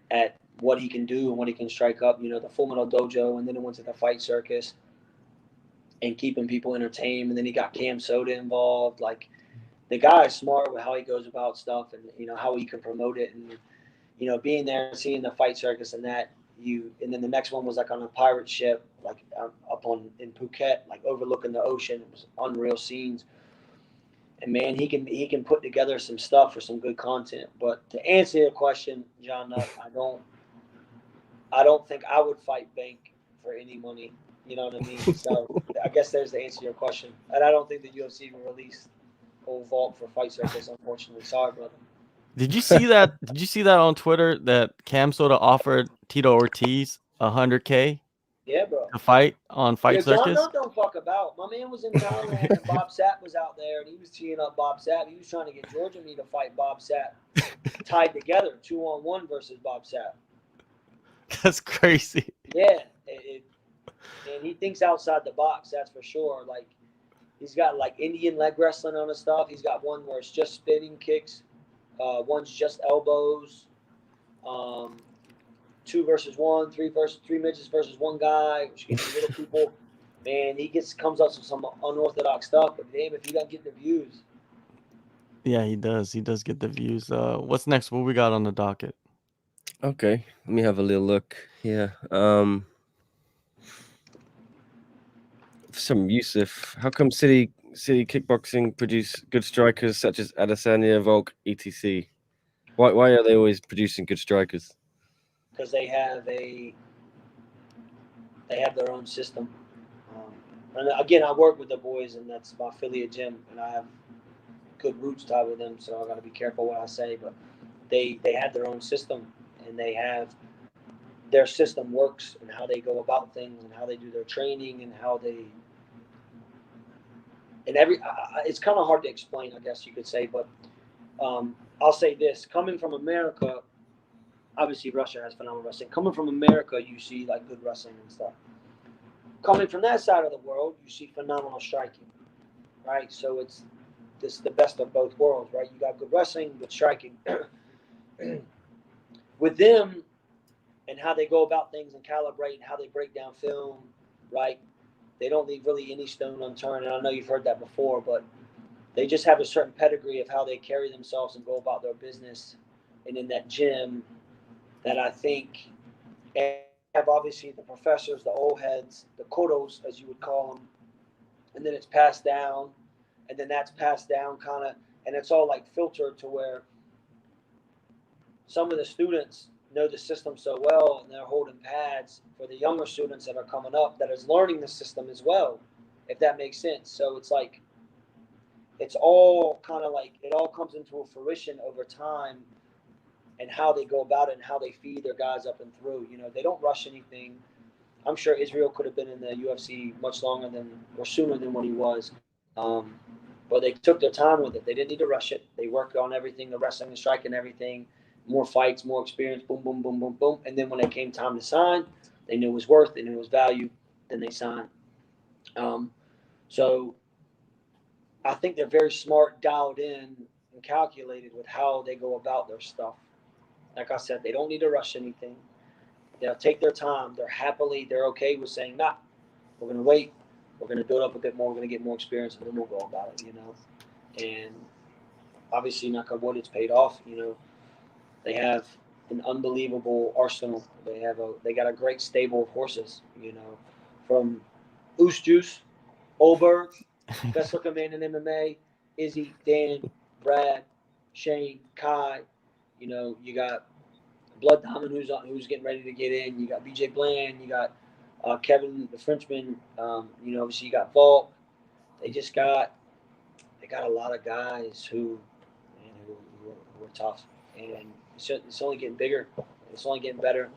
at what he can do and what he can strike up. You know, the Full Metal Dojo, and then he went to the Fight Circus and keeping people entertained. And then he got Cam Soda involved. Like, the guy is smart with how he goes about stuff, and you know how he can promote it, and you know, being there and seeing the Fight Circus and that. And then the next one was like on a pirate ship, like up in Phuket, like overlooking the ocean. It was unreal scenes. And man, he can put together some stuff for some good content. But to answer your question, John Nutt, I don't think I would fight Bank for any money. You know what I mean? So I guess there's the answer to your question. And I don't think the UFC will release old Volk for Fight Circus, unfortunately. Sorry, brother. Did you see that? Did you see that on Twitter that Cam Soda offered Tito Ortiz $100K Yeah, bro. to fight on Fight Circus? John Nutt don't fuck about. My man was in Thailand and Bob Sapp was out there and he was teeing up Bob Sapp. He was trying to get George and me to fight Bob Sapp tied together, 2-on-1 versus Bob Sapp. That's crazy. Yeah, and he thinks outside the box, that's for sure. Like, he's got like Indian leg wrestling on his stuff. He's got one where it's just spinning kicks. One's just elbows. 2 versus 1, 3 midgets versus one guy, which gets little people. Man, he comes up with some unorthodox stuff, but damn, if he doesn't get the views. Yeah, he does. He does get the views. What's next? What we got on the docket? Okay, let me have a little look here. Some Yusuf. How come City Kickboxing produce good strikers such as Adesanya, Volk, etc.? Why are they always producing good strikers? Because they have their own system. And again, I work with the boys, and that's my affiliate gym, and I have good roots tied with them, so I got to be careful what I say. But they have their own system, and their system works, and how they go about things, and how they do their training, and how they. And it's kind of hard to explain, I guess you could say, but I'll say this: coming from America, obviously Russia has phenomenal wrestling. Coming from America, you see like good wrestling and stuff. Coming from that side of the world, you see phenomenal striking, right? So it's the best of both worlds, right? You got good wrestling, good striking. With them and how they go about things and calibrate and how they break down film, right? They don't leave really any stone unturned. And I know you've heard that before, but they just have a certain pedigree of how they carry themselves and go about their business. And in that gym, that I think have obviously the professors, the old heads, the kodos, as you would call them, and then it's passed down, and then that's passed down kind of, and it's all like filtered to where some of the students know the system so well, and they're holding pads for the younger students that are coming up that is learning the system as well, if that makes sense. So it's like, it's all kind of like, it all comes into a fruition over time, and how they go about it and how they feed their guys up and through. You know, they don't rush anything. I'm sure Israel could have been in the UFC much longer or sooner than what he was. But they took their time with it. They didn't need to rush it. They worked on everything, the wrestling, the striking, everything. More fights, more experience, boom, boom, boom, boom, boom. And then when it came time to sign, they knew it was worth, they knew it was value, then they signed. So I think they're very smart, dialed in, and calculated with how they go about their stuff. Like I said, they don't need to rush anything. They'll take their time. They're okay with saying, nah, we're going to wait. We're going to build up a bit more. We're going to get more experience, and then we'll go about it, you know. And obviously, knock on wood, it's paid off, you know. They have an unbelievable arsenal. They got a great stable of horses, you know, from Oos Juice, Olberg, best looking man in MMA, Izzy, Dan, Brad, Shane, Kai. You know, you got Blood Diamond who's getting ready to get in. You got BJ Bland. You got Kevin the Frenchman. You know, obviously you got Volk. They got a lot of guys who are tough, and it's only getting bigger. It's only getting better.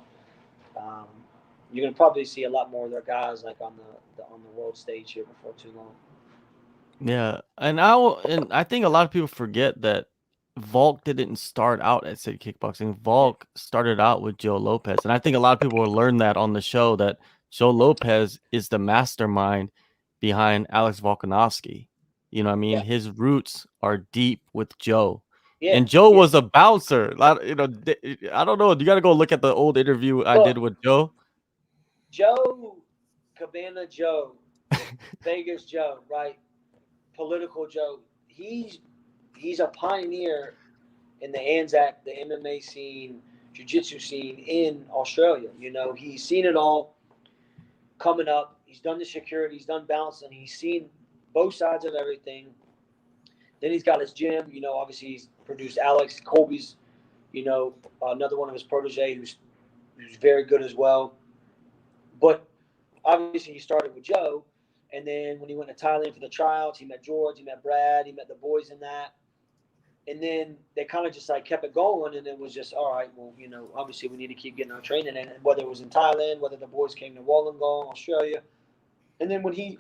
You're gonna probably see a lot more of their guys like on the world stage here before too long. Yeah, and I think a lot of people forget that Volk didn't start out at City Kickboxing. Volk started out with Joe Lopez, and I think a lot of people will learn that on the show that Joe Lopez is the mastermind behind Alex Volkanovski. You know what I mean? Yeah. His roots are deep with Joe. Yeah. And Joe yeah. was a bouncer. You know, I don't know. You got to go look at the old interview I did with Joe. Joe, Cabana Joe, Vegas Joe, right? Political Joe. He's a pioneer in the Anzac, the MMA scene, jiu-jitsu scene in Australia. You know, he's seen it all coming up. He's done the security. He's done bouncing. He's seen both sides of everything. Then he's got his gym. You know, obviously he's produced Alex. Colby's, you know, another one of his protege who's very good as well. But obviously he started with Joe. And then when he went to Thailand for the tryouts, he met George, he met Brad, he met the boys in that. And then they kind of just like kept it going, and it was just all right. Well, you know, obviously we need to keep getting our training in, and whether it was in Thailand, whether the boys came to Wollongong, Australia, and then when he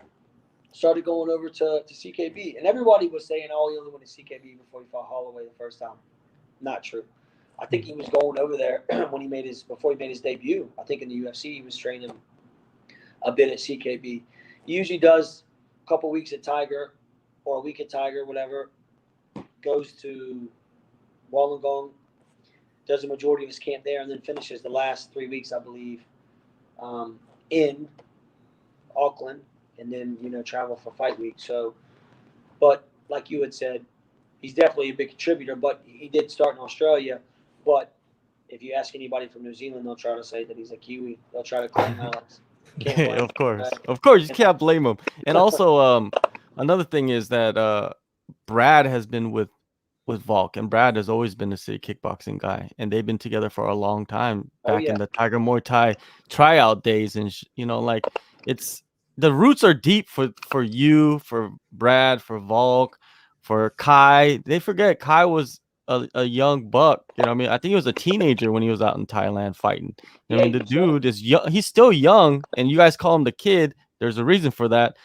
started going over to CKB, and everybody was saying, "Oh, he only went to CKB before he fought Holloway the first time." Not true. I think he was going over there when he made his before he made his debut. I think in the UFC he was training a bit at CKB. He usually does a couple weeks at Tiger or a week at Tiger, whatever. Goes to Wollongong, does the majority of his camp there, and then finishes the last 3 weeks, I believe, in Auckland, and then travel for fight week. So, but like you had said, he's definitely a big contributor. But he did start in Australia. But if you ask anybody from New Zealand, they'll try to say that he's a Kiwi. They'll try to claim Alex. Can't blame Of course. him. Of course, you can't blame him. And also, another thing is that Brad has been with Volk, and Brad has always been a city kickboxing guy, and they've been together for a long time back in the Tiger Muay Thai tryout days, and like it's the roots are deep for you, for Brad, for Volk, for Kai. They forget Kai was a young buck. You know what I mean? I think he was a teenager when he was out in Thailand fighting. You know what I mean? The dude is young. He's still young, and you guys call him the kid. There's a reason for that.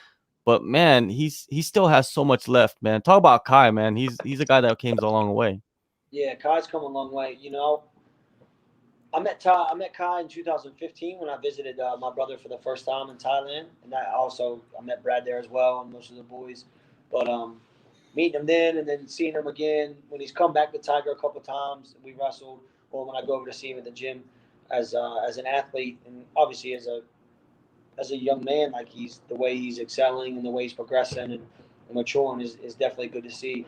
But man, he still has so much left, man. Talk about Kai, man. He's a guy that came a long way. Yeah, Kai's come a long way. You know, I met Kai in 2015 when I visited my brother for the first time in Thailand, and I met Brad there as well and most of the boys. But meeting him then and then seeing him again when he's come back to Tiger a couple times, we wrestled, or when I go over to see him at the gym as an athlete, and obviously as a young man, like the way he's excelling and the way he's progressing and maturing is definitely good to see.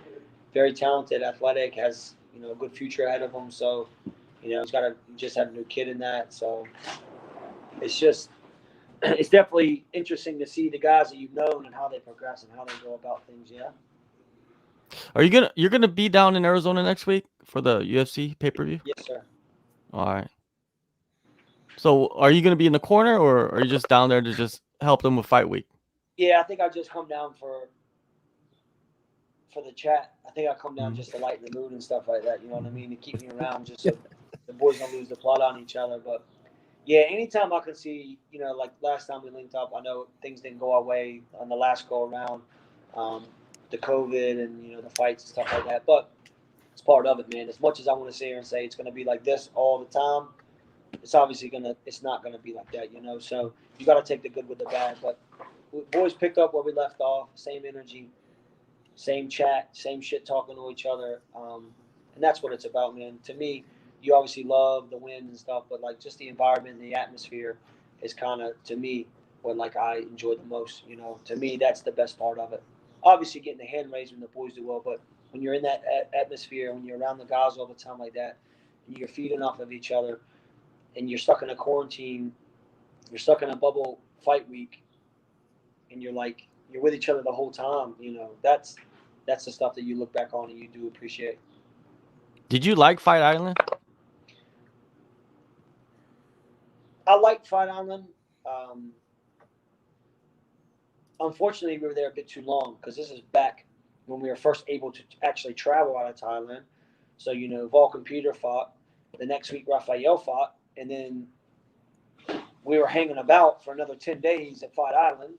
Very talented, athletic, has a good future ahead of him. So he just had a new kid in that. So it's definitely interesting to see the guys that you've known and how they progress and how they go about things. Yeah. Are you're gonna be down in Arizona next week for the UFC pay-per-view? Yes, sir. All right. So are you gonna be in the corner, or are you just down there to just help them with fight week? Yeah, I think I just come down for the chat. I think I come down just to lighten the mood and stuff like that. You know what I mean? To keep me around, just so the boys don't lose the plot on each other. But yeah, anytime I can see, like last time we linked up, I know things didn't go our way on the last go around, the COVID and the fights and stuff like that. But it's part of it, man. As much as I want to sit here and say it's going to be like this all the time, it's not gonna be like that, So you got to take the good with the bad. But boys picked up where we left off. Same energy, same chat, same shit talking to each other, and that's what it's about, man. To me, you obviously love the wins and stuff, but like just the environment and the atmosphere is kind of, to me, what like I enjoy the most. To me, that's the best part of it. Obviously, getting the hand raised when the boys do well, but when you're in that atmosphere, when you're around the guys all the time like that, and you're feeding off of each other, and you're stuck in a quarantine, you're stuck in a bubble fight week, and you're with each other the whole time. That's the stuff that you look back on and you do appreciate. Did you like Fight Island? I liked Fight Island. Unfortunately, we were there a bit too long because this is back when we were first able to actually travel out of Thailand. So, Volk and Peter fought. The next week, Raphael fought. And then we were hanging about for another 10 days at Fight Island.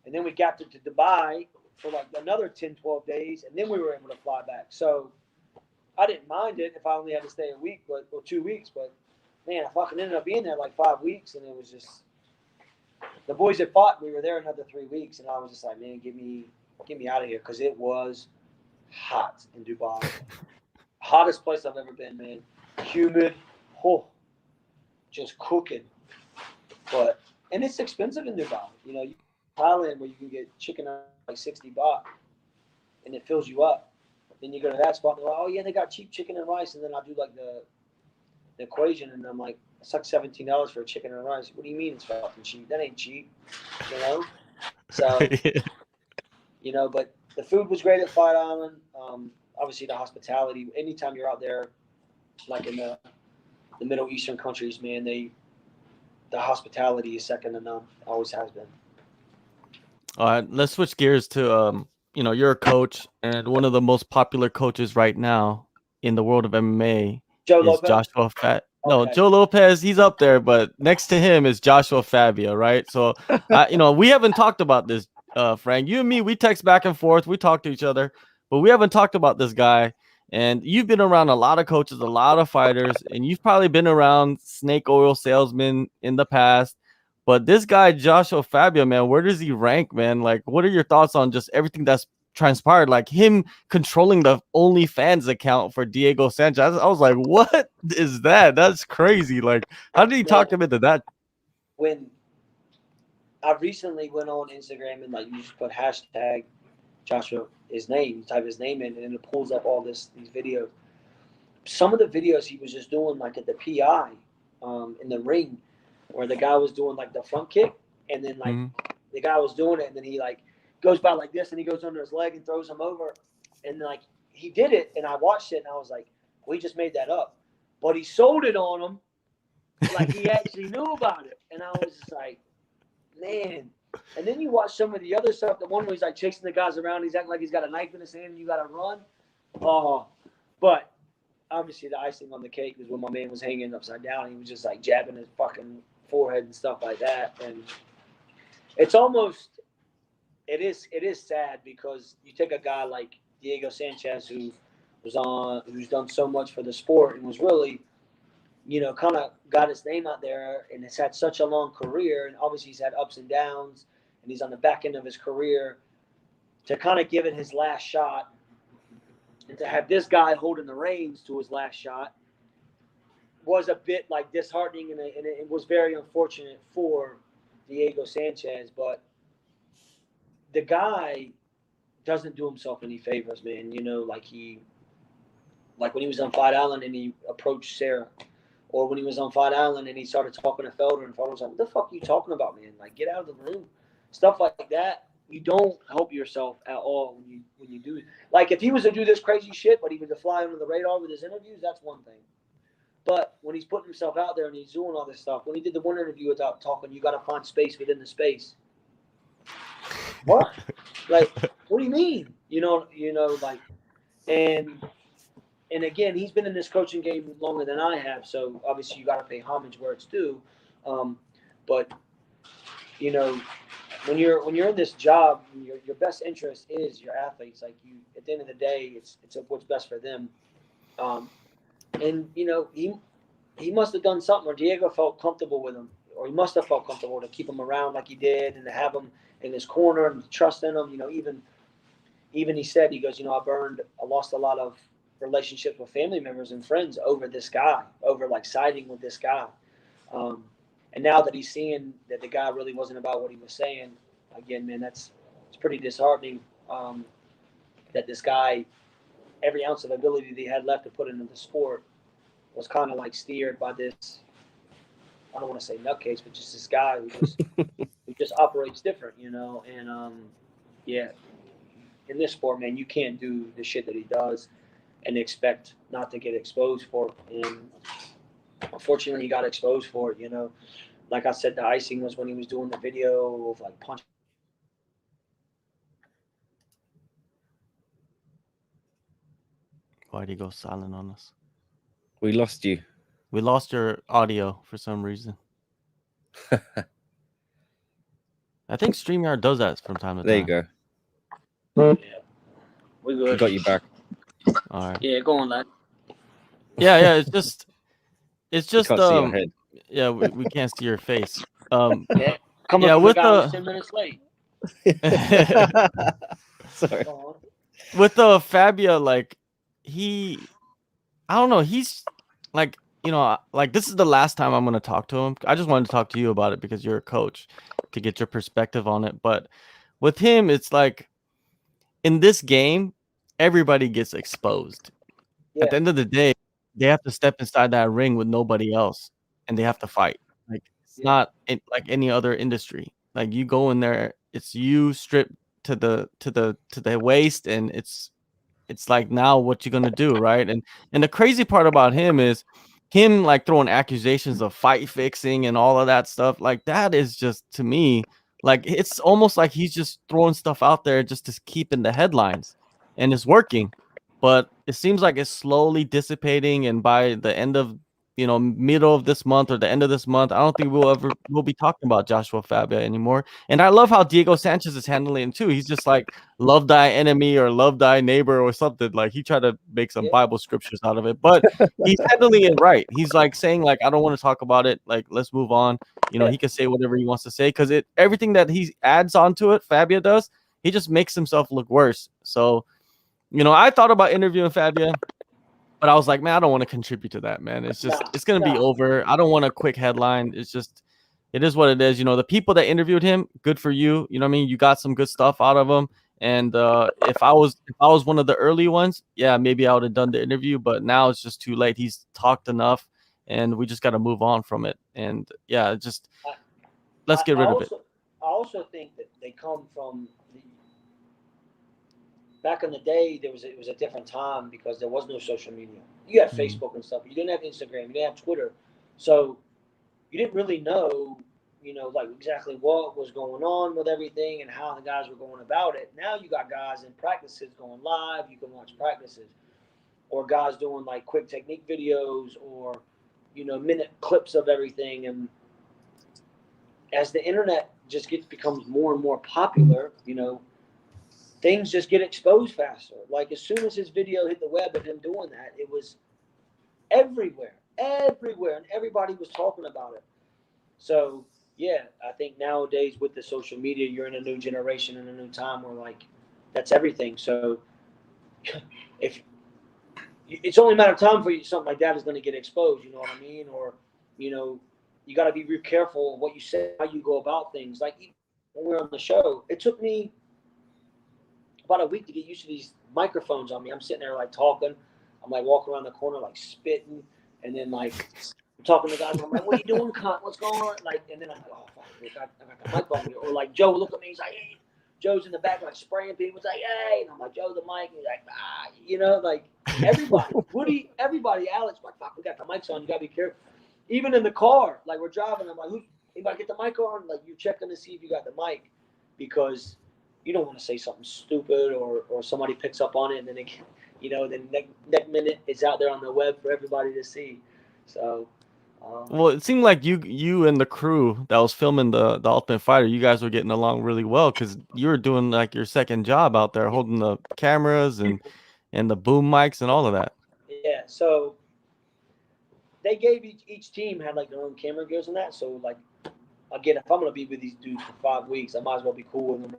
And then we got to Dubai for like another 10, 12 days. And then we were able to fly back. So I didn't mind it if I only had to stay a week or 2 weeks. But, man, I fucking ended up being there like 5 weeks. And it was just the boys that fought, we were there another 3 weeks, and I was just like, man, get me out of here, because it was hot in Dubai. Hottest place I've ever been, man. Humid, just cooking. And it's expensive in Dubai. You know, Thailand, where you can get chicken like 60 baht, and it fills you up. Then you go to that spot, and they're like, oh yeah, they got cheap chicken and rice, and then I'll do like the equation, and I'm like, it's like $17 for a chicken and rice. What do you mean it's fucking cheap? That ain't cheap, you know. So, you know, but the food was great at Fight Island. Obviously, the hospitality. Anytime you're out there, like in the Middle Eastern countries, man, the hospitality is second to none. Always has been. All right, let's switch gears to you know, you're a coach, and one of the most popular coaches right now in the world of MMA Joe is Lopez? Joshua Fat. No, Okay. Joe Lopez, he's up there, but next to him is Joshua Fabia, right? So, you know, we haven't talked about this, Frank. You and me, we text back and forth, we talk to each other, but we haven't talked about this guy. And you've been around a lot of coaches, a lot of fighters, and you've probably been around snake oil salesmen in the past. But this guy, Joshua Fabia, man, where does he rank, man? Like, what are your thoughts on just everything that's transpired? Like him controlling the OnlyFans account for Diego Sanchez. I was like, what is that? That's crazy. Like, how did he talk him into that? When I recently went on Instagram and like you just put hashtag Joshua, his name, you type his name in, and it pulls up all these videos. Some of the videos he was just doing like at the PI in the ring, where the guy was doing like the front kick, and then like the guy was doing it, and then he like goes by like this, and he goes under his leg and throws him over, and like he did it, and I watched it, and I was like, we just made that up, but he sold it on him like he actually knew about it, and I was just like, man. And then you watch some of the other stuff, the one where he's like chasing the guys around, he's acting like he's got a knife in his hand, and you got to run. Oh, but obviously the icing on the cake was when my man was hanging upside down. He was just like jabbing his fucking forehead and stuff like that. And it's almost, it is sad, because you take a guy like Diego Sanchez, who's done so much for the sport and was really, you know, kind of got his name out there, and has had such a long career, and obviously he's had ups and downs, and he's on the back end of his career, to kind of give it his last shot, and to have this guy holding the reins to his last shot was a bit like disheartening, and it was very unfortunate for Diego Sanchez. But the guy doesn't do himself any favors, man. You know, like when he was on Fight Island and he approached Sarah, or when he was on Fight Island and he started talking to Felder, and Felder was like, what the fuck are you talking about, man? Like, get out of the room. Stuff like that. You don't help yourself at all when you do it. Like, if he was to do this crazy shit, but he was to fly under the radar with his interviews, that's one thing. But when he's putting himself out there and he's doing all this stuff, when he did the one interview without talking, you got to find space within the space. What? Like, what do you mean? You know, like, and again, he's been in this coaching game longer than I have, so obviously you got to pay homage where it's due. But you know, when you're in this job, your best interest is your athletes. Like, you, at the end of the day, it's what's best for them. And you know, he must have done something, or Diego felt comfortable with him, or he must have felt comfortable to keep him around like he did, and to have him in his corner and trust in him. You know, even he said, he goes, you know, I lost a lot of relationships with family members and friends over this guy, over like siding with this guy. And now that he's seeing that the guy really wasn't about what he was saying, again, man, it's pretty disheartening, that this guy, every ounce of ability that he had left to put into the sport, was kind of like steered by this, I don't want to say nutcase, but just this guy who just operates different, you know. And yeah, in this sport, man, you can't do the shit that he does and expect not to get exposed for it. And unfortunately, he got exposed for it, you know. Like I said, the icing was when he was doing the video of like punching. Why'd he go silent on us? We lost you. We lost your audio for some reason. I think StreamYard does that from time to time. There you go. Yeah, we're good. We got you back. All right. Yeah, go on, lad. Yeah. It's just Can't see your head. yeah, we can't see your face. Yeah. Coming Yeah, from with the guy who was the 10 minutes late. Sorry. Go on. with the Fabia, like I don't know, he's like, like this is the last time I'm gonna talk to him. I just wanted to talk to you about it because you're a coach to get your perspective on it. But with him, it's like in this game, everybody gets exposed. At Yeah. the end of the day, they have to step inside that ring with nobody else, and they have to fight. Like it's Yeah. not like any other industry. Like you go in there, it's you stripped to the waist, and it's like now what you gonna do, right? And the crazy part about him is him like throwing accusations of fight fixing and all of that stuff. Like that is just to me like it's almost like he's just throwing stuff out there just to keep in the headlines, and it's working. But it seems like it's slowly dissipating, and by the end of middle of this month or the end of this month, I don't think we'll be talking about Joshua Fabia anymore. And I love how Diego Sanchez is handling it too. He's just like love thy enemy or love thy neighbor or something. Like he tried to make some Yeah. Bible scriptures out of it, but he's handling it right. He's like saying like, I don't want to talk about it. Like, let's move on. Yeah. He can say whatever he wants to say because everything that he adds onto it, Fabia does, he just makes himself look worse. So, I thought about interviewing Fabia, but I was like, man, I don't want to contribute to that, man. It's just, it's going to be over. I don't want a quick headline. It's just, it is what it is. The people that interviewed him, good for you. You know what I mean? You got some good stuff out of him. And if I was one of the early ones, yeah, maybe I would have done the interview, but now it's just too late. He's talked enough and we just got to move on from it. And yeah, just let's get rid of it. I also think that they come from back in the day. It was a different time because there was no social media. You had Facebook and stuff. You didn't have Instagram. You didn't have Twitter. So you didn't really know, like exactly what was going on with everything and how the guys were going about it. Now you got guys in practices going live. You can watch practices, or guys doing like quick technique videos, or minute clips of everything. And as the internet just becomes more and more popular, things just get exposed faster. Like as soon as his video hit the web of him doing that, it was everywhere, and everybody was talking about it. So yeah, I think nowadays with the social media, you're in a new generation and a new time where like that's everything. So if it's only a matter of time for you, something like that is going to get exposed. You know what I mean? Or you got to be real careful of what you say, how you go about things. Like when we were on the show, it took me about a week to get used to these microphones on me. I'm sitting there like talking. I'm like walking around the corner like spitting, and then like I'm talking to guys. I'm like, "What are you doing, cunt? What's going on?" Like, and then I'm like, "Oh fuck, I got the mic on me." Or like Joe, look at me. He's like, "Hey." Joe's in the back like spraying people. He's like, "Hey," and I'm like, "Joe, the mic." And he's like, "Ah," like everybody, Woody, everybody, Alex. Like, fuck, we got the mics on. You gotta be careful. Even in the car, like we're driving, I'm like, anybody get the mic on? Like you're checking to see if you got the mic, because you don't want to say something stupid or somebody picks up on it and then it, then next minute it's out there on the web for everybody to see. So well, it seemed like you and the crew that was filming the Ultimate Fighter, you guys were getting along really well because you were doing like your second job out there, holding the cameras and the boom mics and all of that. Yeah, so they gave each team had like their own camera gears and that. So like again, if I'm gonna be with these dudes for 5 weeks, I might as well be cool with them,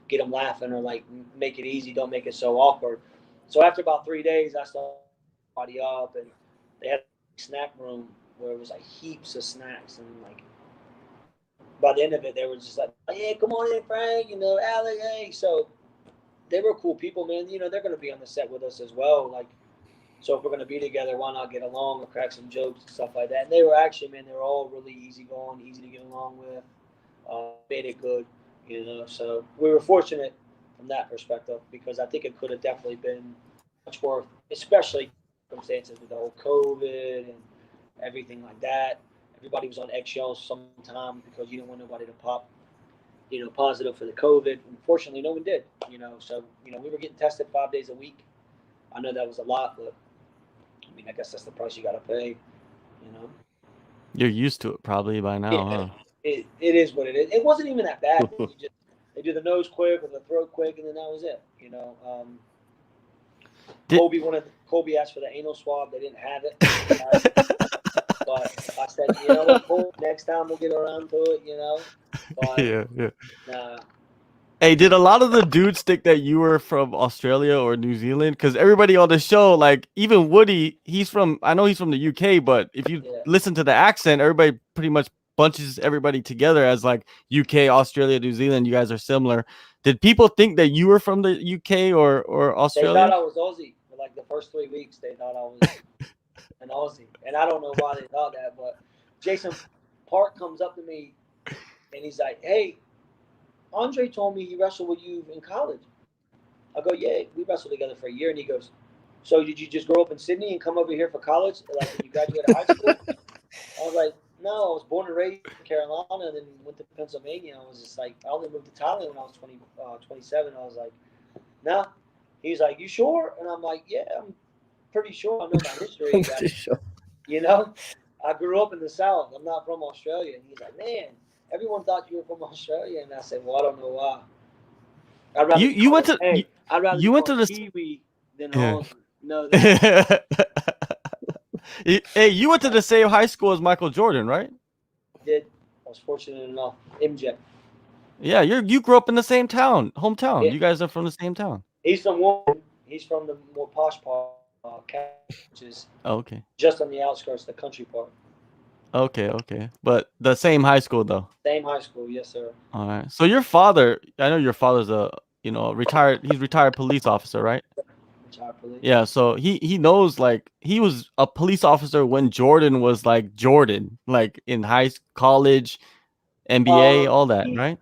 get them laughing, or like make it easy, don't make it so awkward. So after about 3 days, I started body up, and they had a snack room where it was like heaps of snacks, and like by the end of it, they were just like, "Yeah, come on in, Frank, Alex, hey." So they were cool people, man. They're gonna be on the set with us as well. Like, so if we're gonna be together, why not get along or crack some jokes and stuff like that? And they were actually, man, they were all really easygoing, easy to get along with. Made it good, So we were fortunate from that perspective, because I think it could have definitely been much more, especially circumstances with the whole COVID and everything like that. Everybody was on eggshells sometimes because you didn't want nobody to pop, positive for the COVID. Unfortunately, no one did, So, we were getting tested 5 days a week. I know that was a lot, but I mean, I guess that's the price you got to pay, You're used to it probably by now, huh? It is what it is. It wasn't even that bad. They do the nose quick or the throat quick, and then that was it. Colby asked for the anal swab. They didn't have it. But I said, you know what, cool. Next time we'll get around to it, you know. But Yeah. nah, Hey, did a lot of the dudes think that you were from Australia or New Zealand? Because everybody on the show, like even Woody, I know he's from the UK, but if you yeah. listen to the accent, everybody pretty much bunches everybody together as like UK, Australia, New Zealand. You guys are similar. Did people think that you were from the UK or They thought Australia? I was Aussie for like the first 3 weeks. They thought I was an Aussie, and I don't know why they thought that. But Jason Park comes up to me and he's like, "Hey, Andre told me he wrestled with you in college." I go, "Yeah, we wrestled together for a year." And he goes, "So did you just grow up in Sydney and come over here for college? Like when you graduated high school?" I was like, "No, I was born and raised in Carolina, and then went to Pennsylvania." I was just like, I only moved to Thailand when I was 27. I was like, "Nah." He's like, "You sure?" And I'm like, "Yeah, I'm pretty sure I know my history." I'm pretty sure. You know, I grew up in the South. I'm not from Australia. And he's like, "Man, everyone thought you were from Australia." And I said, "Well, I don't know why. I'd rather be You went called, to hey, I'd rather be you went to called the Kiwi than yeah. Aussie. No, that Hey, you went to the same high school as Michael Jordan, right? I did. I was fortunate enough. MJ. Yeah, you grew up in the same hometown. Yeah, You guys are from the same town. he's from Warren. He's from the more posh part, which is Oh, okay. just on the outskirts, the country part. Okay. But the same high school though. Same high school, yes, sir. All right. So your father, I know your father's he's retired police officer, right? Retired police. Yeah, so he knows like he was a police officer when Jordan was like Jordan, like in college, NBA, all that, He right?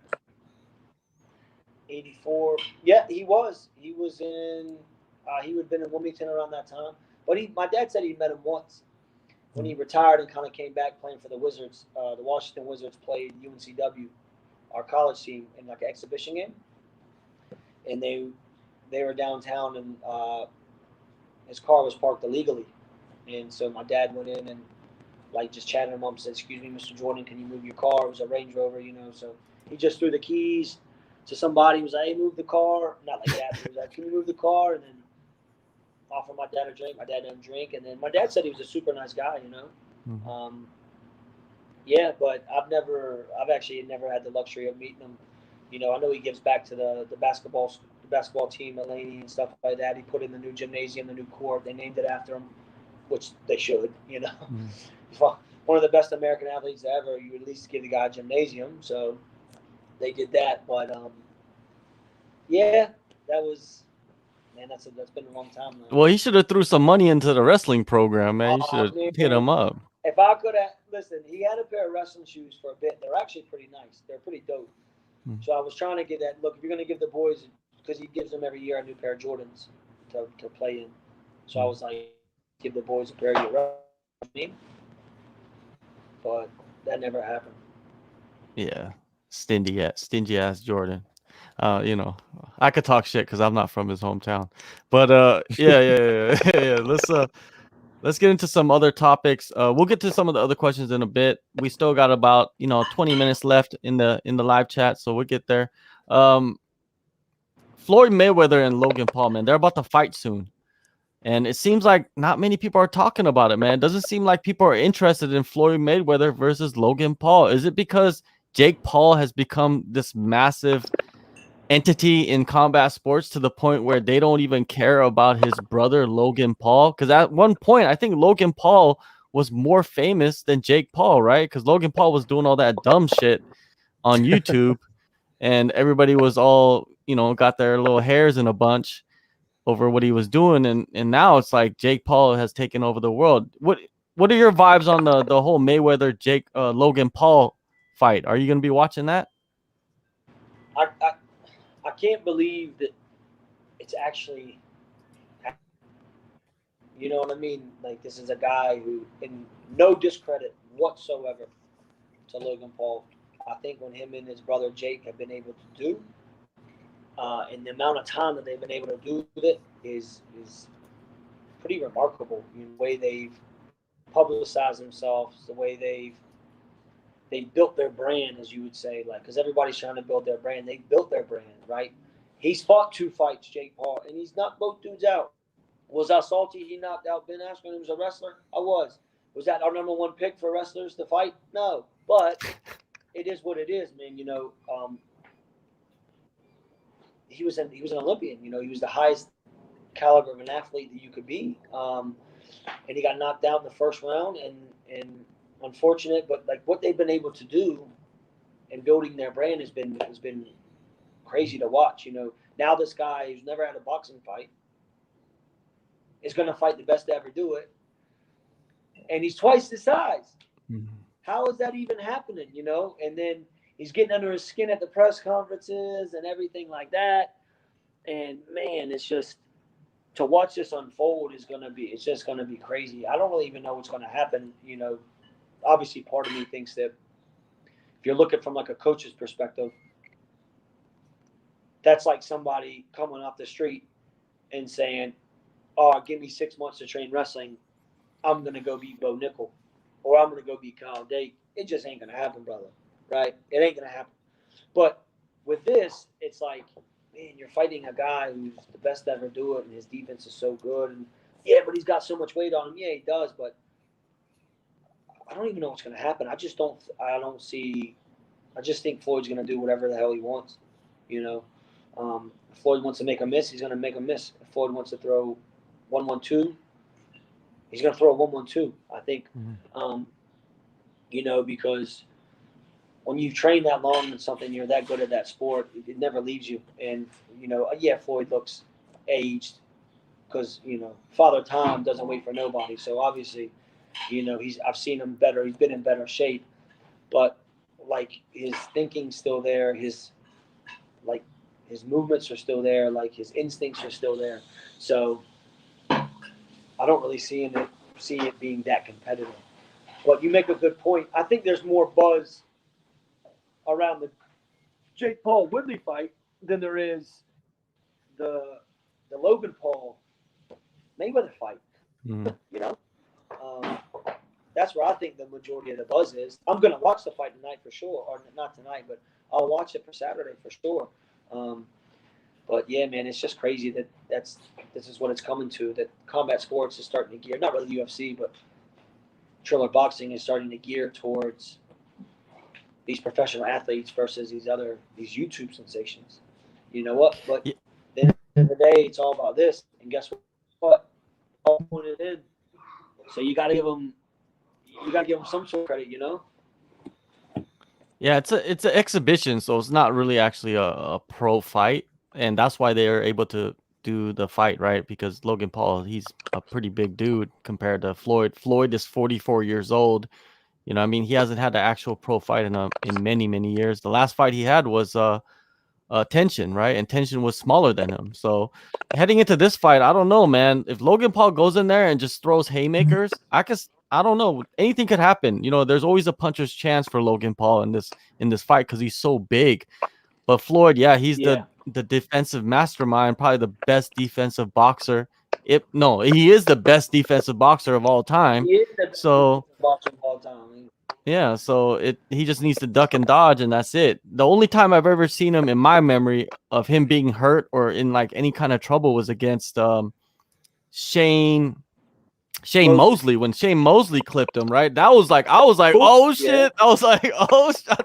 84. Yeah, he was. He was in. He would have been in Wilmington around that time. But my dad said he met him once when he retired and kind of came back playing for the Wizards. The Washington Wizards played UNCW, our college team, in like an exhibition game, and they were downtown, and his car was parked illegally, and so my dad went in and like just chatted him up and said, "Excuse me, Mr. Jordan, can you move your car?" It was a Range Rover, you know. So he just threw the keys to somebody. He was like, "Hey, move the car." Not like that. But he was like, "Can you move the car?" And then offered my dad a drink. My dad didn't drink, and then my dad said he was a super nice guy, you know. Mhm. Yeah, but I've actually never had the luxury of meeting him. You know, I know he gives back to the basketball team at Laney and stuff like that. He put in the new gymnasium, the new court. They named it after him, which they should. You know, one of the best American athletes ever. You at least give the guy a gymnasium, so they did that. But yeah, that was man. That's been a long time now. Well, he should have threw some money into the wrestling program, man. You should Oh have hit man, him up. if I could have listen, he had a pair of wrestling shoes for a bit. They're actually pretty nice. They're pretty dope. So I was trying to get that. Look, if you're going to give the boys, because he gives them every year a new pair of Jordans to play in. So I was like, give the boys a pair of your wrestling, but that never happened. Yeah, stingy ass Jordan. You know, I could talk shit because I'm not from his hometown, but yeah. Let's get into some other topics. We'll get to some of the other questions in a bit. We still got about 20 minutes left in the live chat, so we'll get there. Floyd Mayweather and Logan Paul, man, they're about to fight soon. And it seems like not many people are talking about it, man. It doesn't seem like people are interested in Floyd Mayweather versus Logan Paul. Is it because Jake Paul has become this massive entity in combat sports to the point where they don't even care about his brother Logan Paul? Because at one point, I think Logan Paul was more famous than Jake Paul, right? Because Logan Paul was doing all that dumb shit on YouTube, and everybody was all got their little hairs in a bunch over what he was doing, and now it's like Jake Paul has taken over the world. What are your vibes on the whole Mayweather Logan Paul fight? Are you going to be watching that? I can't believe that it's actually, you know what I mean? Like, this is a guy who, in no discredit whatsoever to Logan Paul, I think when him and his brother Jake have been able to do, and the amount of time that they've been able to do it is pretty remarkable. You know, the way they've publicized themselves, the way they built their brand, as you would say, like, because everybody's trying to build their brand. They built their brand, right? He's fought 2 fights, Jake Paul, and he's knocked both dudes out. Was I salty he knocked out Ben Askren, who was a wrestler? I was. Was that our number one pick for wrestlers to fight? No, but it is what it is, man. He was an Olympian. He was the highest caliber of an athlete that you could be, and he got knocked out in the first round, and unfortunate, but like what they've been able to do in building their brand has been crazy to watch. Now this guy who's never had a boxing fight is going to fight the best to ever do it, and he's twice the size. Mm-hmm. How is that even happening? And then he's getting under his skin at the press conferences and everything like that. And man, it's just to watch this unfold it's just going to be crazy. I don't really even know what's going to happen. Obviously part of me thinks that if you're looking from like a coach's perspective, that's like somebody coming off the street and saying, "Oh, give me 6 months to train wrestling. I'm going to go beat Bo Nickel, or I'm going to go beat Kyle Dake." It just ain't going to happen, brother. Right? It ain't going to happen. But with this, it's like, man, you're fighting a guy who's the best to ever do it, and his defense is so good. And yeah, but he's got so much weight on him. Yeah, he does, but I don't even know what's going to happen. I just think Floyd's going to do whatever the hell he wants. If Floyd wants to make a miss, he's going to make a miss. If Floyd wants to throw 1-1-2, he's going to throw a 1-1-2, I think. Mm-hmm. Because when you train that long in something, you're that good at that sport, it never leaves you. And, Floyd looks aged because, Father Time doesn't wait for nobody. So obviously, I've seen him better. He's been in better shape, but like his thinking's still there. His movements are still there. Like his instincts are still there. So I don't really see it being that competitive. But you make a good point. I think there's more buzz around the Jake Paul Woodley fight than there is the Logan Paul Mayweather fight. Mm. That's where I think the majority of the buzz is. I'm going to watch the fight tonight for sure, or not tonight, but I'll watch it for Saturday for sure. But yeah, man, it's just crazy that this is what it's coming to. That combat sports is starting to gear, not really UFC, but Triller boxing is starting to gear towards these professional athletes versus these YouTube sensations. You know what? But at the end of the day, it's all about this. And guess what? All pointed in. So you got to give them some sort of credit, Yeah, it's an exhibition, so it's not really actually a pro fight, and that's why they are able to do the fight, right? Because Logan Paul, he's a pretty big dude compared to Floyd. Floyd is 44 years old. He hasn't had an actual pro fight in many, many years. The last fight he had was Tension, right? And Tension was smaller than him. So heading into this fight, I don't know, man. If Logan Paul goes in there and just throws haymakers, I don't know. Anything could happen. There's always a puncher's chance for Logan Paul in this fight because he's so big. But Floyd, he's the defensive mastermind, probably the best defensive boxer. He is the best defensive boxer of all time. He is the best defensive boxer of all time. Yeah, so he just needs to duck and dodge, and that's it. The only time I've ever seen him in my memory of him being hurt or in like any kind of trouble was against Shane Mosley, when Shane Mosley clipped him, right? That was like, I was like, oh shit. Yeah. I was like, I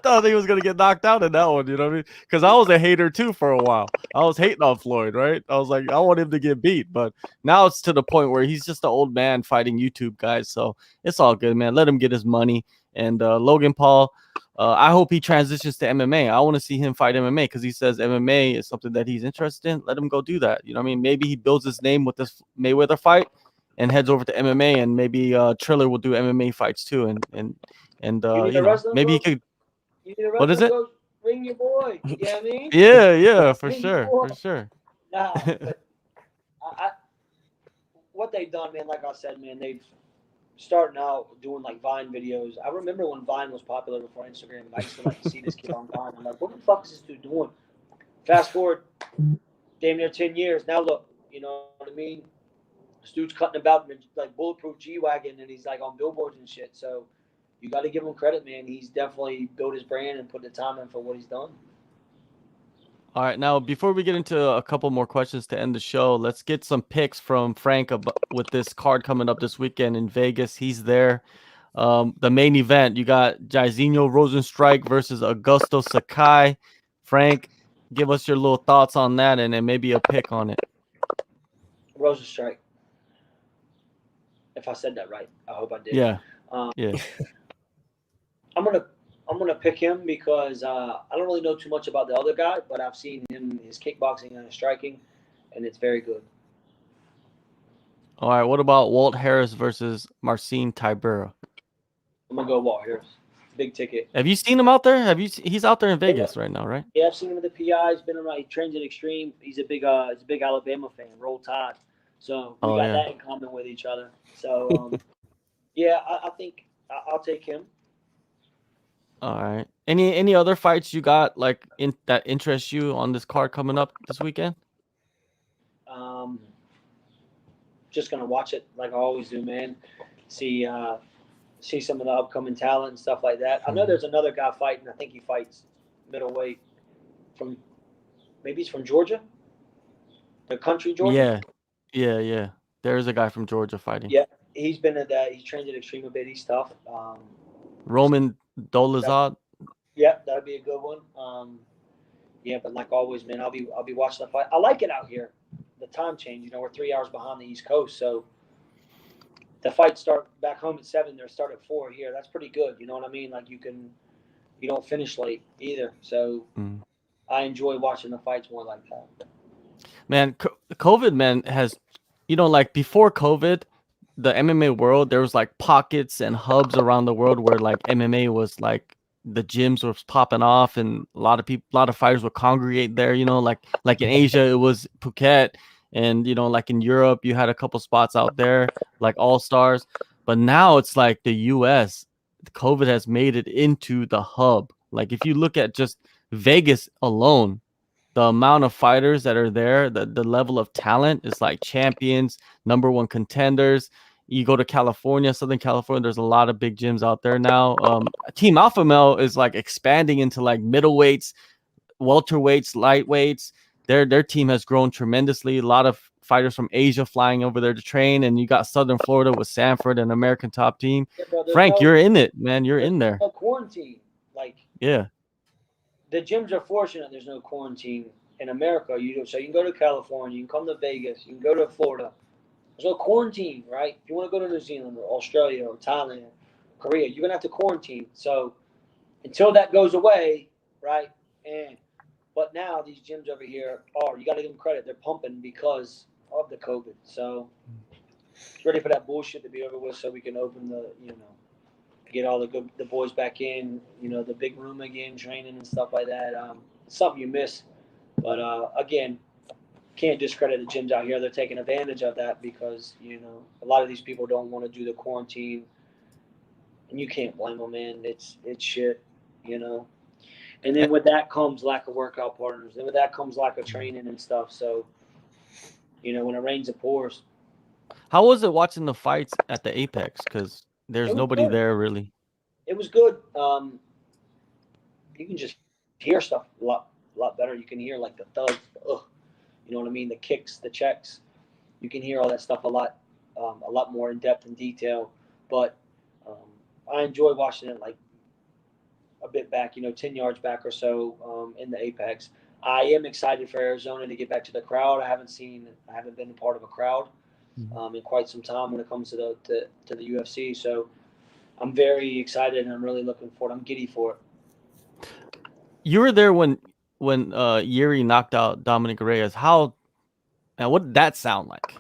thought he was gonna get knocked out in that one, you know what I mean? Because I was a hater too for a while. I was hating on Floyd, right? I was like, I want him to get beat, but now it's to the point where he's just an old man fighting YouTube guys. So it's all good, man. Let him get his money. And Logan Paul, I hope he transitions to MMA. I want to see him fight MMA because he says MMA is something that he's interested in. Let him go do that. You know what I mean? Maybe he builds his name with this Mayweather fight and heads over to MMA, and maybe Triller will do MMA fights too. And maybe he could. What is it? Ring your boy. You know what I mean? Yeah, for sure. Nah, but what they've done, man, like I said, man, they've starting out doing like Vine videos. I remember when Vine was popular before Instagram, and I used to see this kid on Vine. I'm like, what the fuck is this dude doing? Fast forward, damn near 10 years. Now look, you know what I mean? This dude's cutting about in like bulletproof G-Wagon, and he's like on billboards and shit. So you got to give him credit, man. He's definitely built his brand and put the time in for what he's done. All right, now before we get into a couple more questions to end the show, let's get some picks from Frank with this card coming up this weekend in Vegas. He's there. The main event, you got Jairzinho Rozenstruik versus Augusto Sakai. Frank, give us your little thoughts on that, and then maybe a pick on it. Rozenstruik. If I said that right, I hope I did. Yeah, Um, yeah. I'm gonna pick him because I don't really know too much about the other guy, but I've seen him, his kickboxing and his striking, and it's very good. All right, what about Walt Harris versus Marcin Tybura? I'm gonna go Walt Harris. Big ticket. Have you seen him out there? He's out there in Yeah. Vegas right now, right? Yeah, I've seen him at the PI. He's been around. He trains at Extreme. He's a big Alabama fan. Roll Tide. So we Oh, got yeah. that in common with each other. So yeah, I think I'll take him. All right. Any other fights you got like that interest you on this card coming up this weekend? Just gonna watch it like I always do, man. See some of the upcoming talent and stuff like that. I know there's another guy fighting. I think he fights middleweight from maybe he's from Georgia, the country Georgia. Yeah. There's a guy from Georgia fighting. Yeah, he's been at that. He's trained at Extreme a bit. He's tough. Roman Dolezal. Yeah, that'd be a good one. Yeah, but like always, man, I'll be watching the fight. I like it out here. The time change, you know, we're 3 hours behind the East Coast, so the fights start back home at 7. They start at 4 here. That's pretty good. You know what I mean? Like you don't finish late either. So I enjoy watching the fights more like that. Man, COVID, man, has, like before COVID, the MMA world, there was like pockets and hubs around the world where like MMA was like the gyms was popping off and a lot of fighters would congregate there, like in Asia, it was Phuket, and like in Europe, you had a couple spots out there like All Stars, but now it's like the US, COVID has made it into the hub. Like if you look at just Vegas alone, the amount of fighters that are there, the level of talent is like champions, number one contenders. You go to California, Southern California, there's a lot of big gyms out there now. Team Alpha Male is like expanding into like middleweights, welterweights, lightweights. Their team has grown tremendously. A lot of fighters from Asia flying over there to train, and you got Southern Florida with Sanford, an American top team. Yeah, bro, Frank, you're in it, man. You're in there. No quarantine. Like Yeah. the gyms are fortunate. There's no quarantine in America. So you can go to California, you can come to Vegas, you can go to Florida. There's no quarantine, right? If you want to go to New Zealand or Australia or Thailand, Korea, you're gonna have to quarantine. So until that goes away, right? But now these gyms over here you got to give them credit. They're pumping because of the COVID. So it's ready for that bullshit to be over with, so we can open get all the boys back in, the big room again, training and stuff like that. It's something you miss, but again, can't discredit the gyms out here. They're taking advantage of that because a lot of these people don't want to do the quarantine, and you can't blame them, man. It's shit, And then with that comes lack of workout partners, and with that comes lack of training and stuff. So, when it rains, it pours. How was it watching the fights at the Apex? Because there's nobody good. there really. It was good. You can just hear stuff a lot better. You can hear like the thuds, you know what I mean, the kicks, the checks. You can hear all that stuff a lot more in depth and detail. But I enjoy watching it like a bit back, 10 yards back or so in the Apex. I am excited for Arizona to get back to the crowd. I haven't been a part of a crowd in quite some time when it comes to the UFC. So I'm very excited and I'm really looking forward. I'm giddy for it. You were there when Yuri knocked out Dominic Reyes. What did that sound like?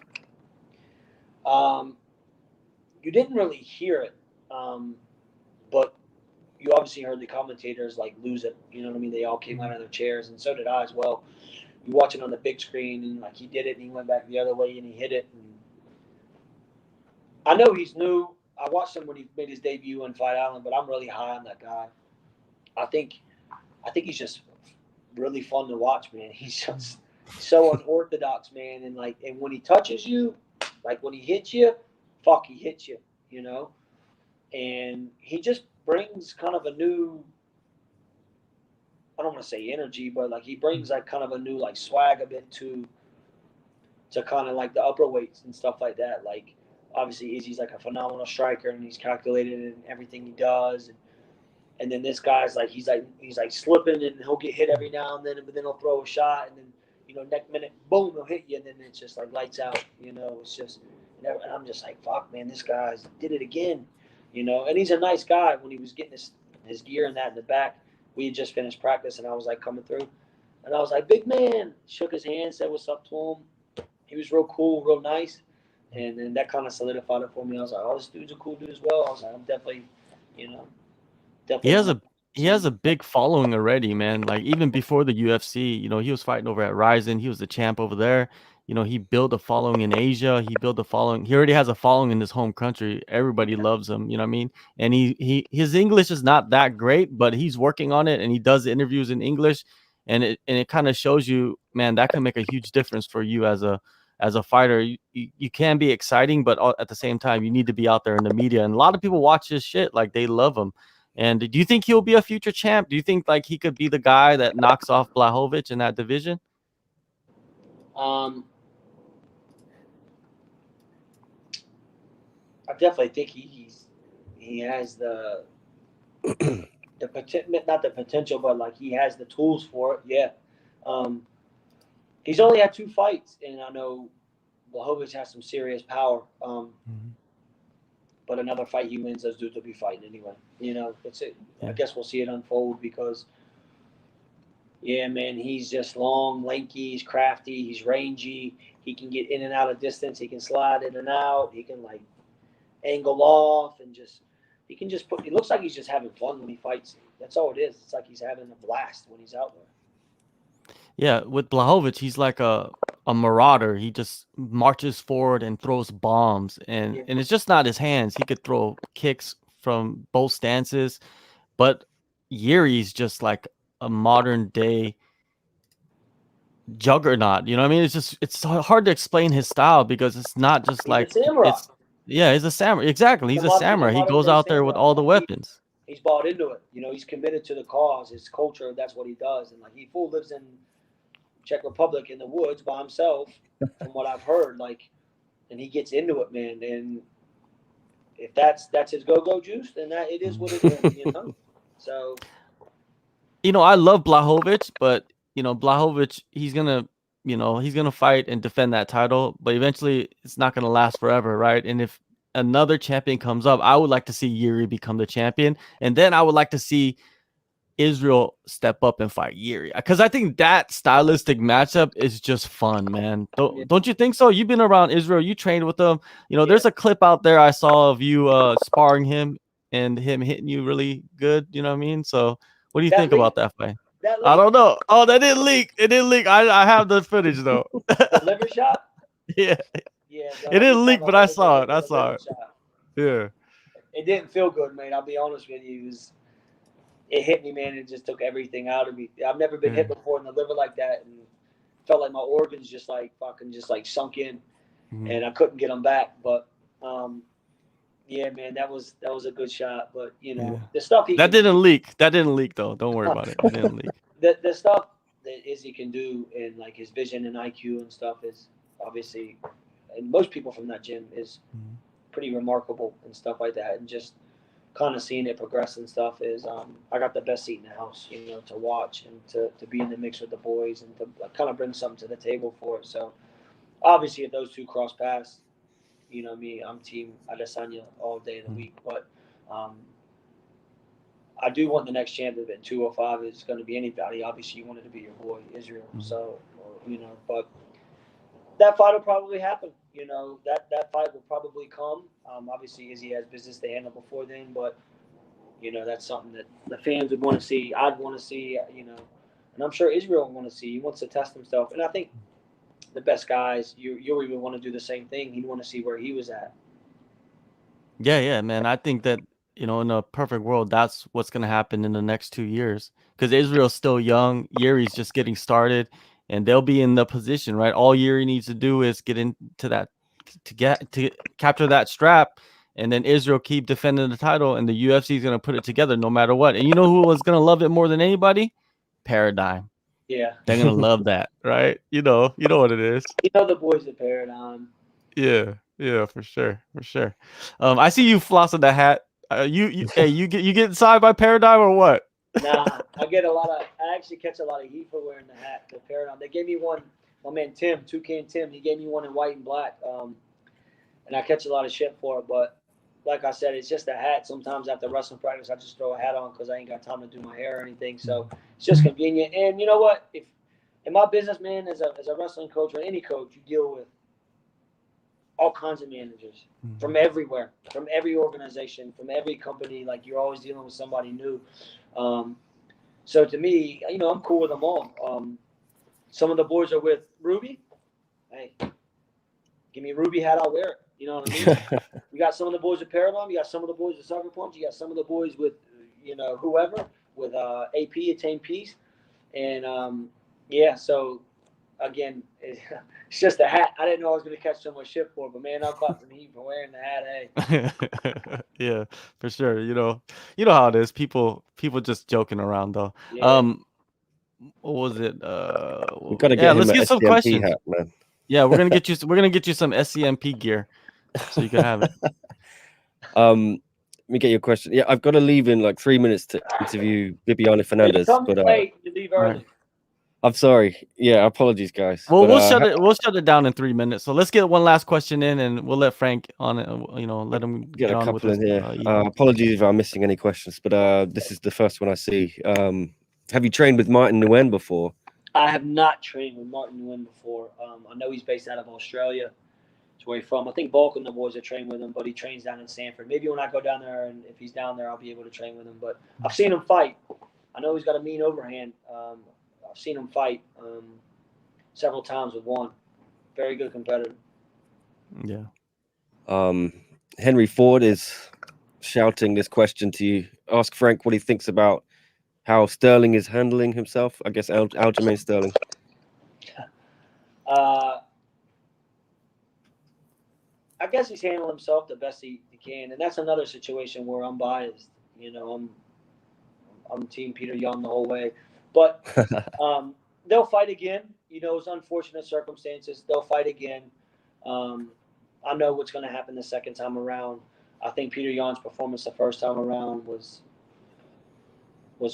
You didn't really hear it, but you obviously heard the commentators like lose it. You know what I mean? They all came out of their chairs, and so did I as well. You watch it on the big screen, and like he did it, and he went back the other way, and he hit it. And I know he's new. I watched him when he made his debut on Fight Island, but I'm really high on that guy. I think he's just really fun to watch, man. He's just so unorthodox, man. And when he touches you, like when he hits you, he hits you, And he just brings kind of a new, I don't want to say energy, but like he brings like kind of a new like swag a bit to kind of like the upper weights and stuff like that. Like obviously Izzy's like a phenomenal striker, and he's calculated in everything he does. And then this guy's like he's like slipping, and he'll get hit every now and then, but then he'll throw a shot, and then next minute, boom, he'll hit you, and then it's just like lights out. It's just, and I'm just like, fuck, man, this guy did it again. And he's a nice guy. When he was getting his gear and that in the back, we had just finished practice, and I was like coming through, and I was like, big man, shook his hand, said what's up to him. He was real cool, real nice, and then that kind of solidified it for me. I was like, oh, this dude's a cool dude as well. I was like, I'm definitely, definitely. He has a big following already, man. Like even before the UFC, he was fighting over at Ryzen. He was the champ over there. He built a following in Asia. He built a following. He already has a following in his home country. Everybody loves him. You know what I mean? And his English is not that great, but he's working on it, and he does interviews in English, and it kind of shows you, man, that can make a huge difference for you as a fighter. You can be exciting, but at the same time, you need to be out there in the media. And a lot of people watch his shit, like they love him. And do you think he'll be a future champ? Do you think like he could be the guy that knocks off Blachowicz in that division? I definitely think he has the not the potential, but like he has the tools for it. Yeah. He's only had 2 fights, and I know Blachowicz has some serious power. But another fight he wins, those dudes will be fighting anyway. It's it. Yeah. I guess we'll see it unfold because, yeah, man, he's just long, lanky, he's crafty, he's rangy. He can get in and out of distance. He can slide in and out. He can like angle off and he can just put. It looks like he's just having fun when he fights. That's all it is. It's like he's having a blast when he's out there. Yeah, with Blachowicz, he's like a marauder. He just marches forward and throws bombs, and it's just not his hands. He could throw kicks from both stances, but Yuri's just like a modern day juggernaut. You know what I mean? It's hard to explain his style because it's not just he's like a samurai. He's a samurai. Exactly, he's a samurai. He goes out there with all the weapons. He's bought into it. He's committed to the cause, his culture. That's what he does, and like he full lives in Czech Republic in the woods by himself, from what I've heard. Like, and he gets into it, man. And if that's his go-go juice, then that it is what it is. So, I love Blachowicz, but Blachowicz, he's gonna fight and defend that title, but eventually it's not gonna last forever, right? And if another champion comes up, I would like to see Yuri become the champion, and then I would like to see Israel step up and fight Yuri, because I think that stylistic matchup is just fun, man. Don't you think so? You've been around Israel, you trained with him. There's a clip out there I saw of you sparring him and him hitting you really good. You know what I mean? So what do you think about that fight? I don't know. Oh, that didn't leak. It didn't leak. I have the footage though. The liver shot? Yeah. Yeah. It didn't leak, but I saw it. I saw it. Yeah. It didn't feel good, man. I'll be honest with you. It hit me, man. It just took everything out of me. I've never been hit before in the liver like that, and felt like my organs just like fucking just like sunk in, and I couldn't get them back. But yeah, man, that was a good shot. But the stuff that didn't leak. That didn't leak though. Don't worry about it. It didn't leak. The stuff that Izzy can do, and like his vision and IQ and stuff, is obviously, and most people from that gym is pretty remarkable and stuff like that. And just kind of seeing it progress and stuff is, I got the best seat in the house, to watch and to be in the mix with the boys and to kind of bring something to the table for it. So obviously, if those two cross paths, me, I'm team Adesanya all day of the week. But I do want the next champion at 205 is going to be anybody. Obviously, you want it to be your boy Israel. So but that fight will probably happen. That fight will probably come. Obviously, Izzy has business to handle before then, but that's something that the fans would want to see. I'd want to see. And I'm sure Israel would want to see. He wants to test himself, and I think the best guys, you'll even want to do the same thing. He'd want to see where he was at. Yeah, man. I think that in a perfect world, that's what's gonna happen in the next 2 years, because Israel's still young. Yuri's just getting started, and they'll be in the position, right? All Yuri needs to do is get into that, to capture that strap, and then Israel keep defending the title, and the UFC is gonna put it together no matter what. And you know who was gonna love it more than anybody? Paradigm. Yeah, they're gonna love that, right? You know what it is. The boys at Paradigm. Yeah. Yeah, for sure, for sure. I see you flossing the hat. Hey, you getting signed by Paradigm or what? Nah, I actually catch a lot of heat for wearing the hat, the Paradigm. They gave me one. My man Tim, Toucan Tim, he gave me one in white and black. And I catch a lot of shit for it. But like I said, it's just a hat. Sometimes after wrestling practice, I just throw a hat on because I ain't got time to do my hair or anything. So it's just convenient. And you know what? If in my business, man, as a wrestling coach or any coach, you deal with all kinds of managers from everywhere, from every organization, from every company. Like you're always dealing with somebody new. So to me, you know, I'm cool with them all. Some of the boys are with Ruby. Hey, give me a Ruby hat, I'll wear it. You know what I mean? You got some of the boys with Paradigm. You got some of the boys with Sucker Punch. You got some of the boys with, you know, whoever, with AP, Attain Peace. And, yeah, so, again, it's just a hat. I didn't know I was going to catch so much shit for it, but, man, I'll caught some heat for wearing the hat, hey. Yeah, for sure. You know how it is. People just joking around though. Yeah. What was it? We've got to get him let's an get some SCMP questions. hat, man. Yeah, we're gonna get you some SCMP gear, so you can have it. Let me get your question. Yeah, I've got to leave in like 3 minutes to interview Bibiana Fernandez. But Wait, you leave early. Right. I'm sorry. Yeah, apologies, guys. Well, But, we'll shut it down in 3 minutes. So let's get one last question in, and we'll let Frank on it. You know, let him get get a on with couple his. in here. Apologies if I'm missing any questions, but this is the first one I see. Have you trained with Martin Nguyen before? I have not trained with Martin Nguyen before. I know he's based out of Australia. That's where he's from. I think Bulk and the boys have trained with him, but he trains down in Sanford. Maybe when I go down there, and if he's down there, I'll be able to train with him. But I've seen him fight. I know he's got a mean overhand. I've seen him fight several times with one. Very good competitor. Yeah. Henry Ford is shouting this question to you. Ask Frank what he thinks about how Sterling is handling himself. I guess Aljamain Sterling. I guess he's handling himself the best he can, and that's another situation where I'm biased. You know, I'm Team Peter Young the whole way, but they'll fight again. You know, it's unfortunate circumstances. They'll fight again. I know what's going to happen the second time around. I think Peter Young's performance the first time around was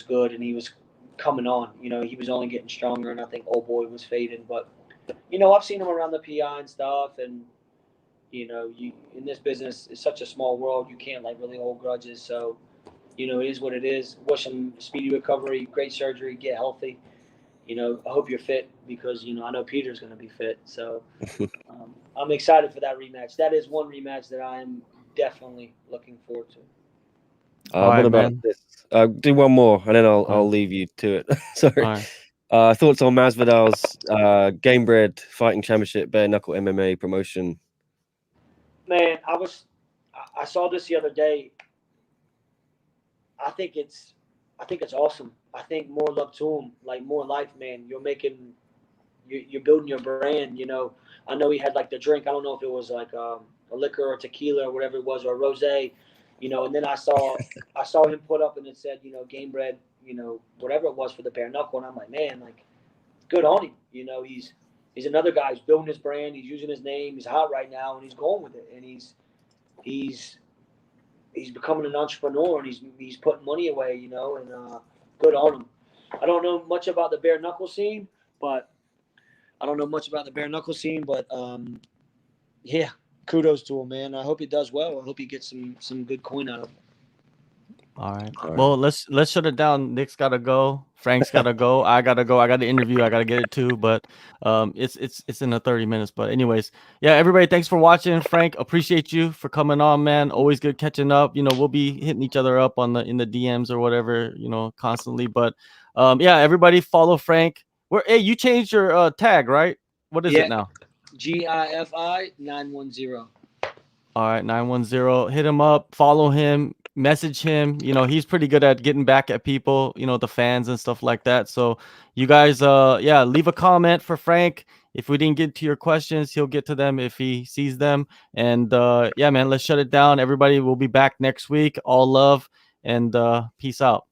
good, and he was coming on. You know, he was only getting stronger, and I think old boy was fading. But you know, I've seen him around the PI and stuff, and you know, you in this business, it's such a small world. You can't like really hold grudges. So, you know, it is what it is. Wish him speedy recovery, great surgery, get healthy. You know, I hope you're fit because, you know, I know Peter's going to be fit. So I'm excited for that rematch. That is one rematch that I am definitely looking forward to. What about this? Do one more, and then I'll leave you to it. Sorry. Thoughts on Masvidal's Gamebred Fighting Championship bare knuckle MMA promotion? Man, I saw this the other day. I think it's awesome. I think more love to him, like more life, man. You're building your brand. You know, I know he had like the drink. I don't know if it was like a liquor or tequila or whatever it was, or a rosé. You know, and then I saw him put up and it said, you know, Gamebred, you know, whatever it was for the bare knuckle, and I'm like, man, like, good on him. You know, he's another guy who's building his brand. He's using his name. He's hot right now, and he's going with it. And he's becoming an entrepreneur, and he's putting money away. You know, and good on him. I don't know much about the bare knuckle scene, but yeah, kudos to him, man. I hope he does well. I hope he gets some good coin out of it. All right. Well, let's shut it down. Nick's gotta go. Frank's gotta go. I gotta go. I got the interview. I gotta get it too. But it's in the 30 minutes. But anyways, yeah, everybody, thanks for watching. Frank, appreciate you for coming on, man. Always good catching up. You know, we'll be hitting each other up in the DMs or whatever, you know, constantly. But yeah, everybody follow Frank. Hey, you changed your tag, right? What is it now? GIFI 910. All right, 910. Hit him up, follow him, message him. You know, he's pretty good at getting back at people, you know, the fans and stuff like that. So you guys, yeah, leave a comment for Frank. If we didn't get to your questions, he'll get to them if he sees them. And yeah, man, let's shut it down. Everybody will be back next week. All love and peace out.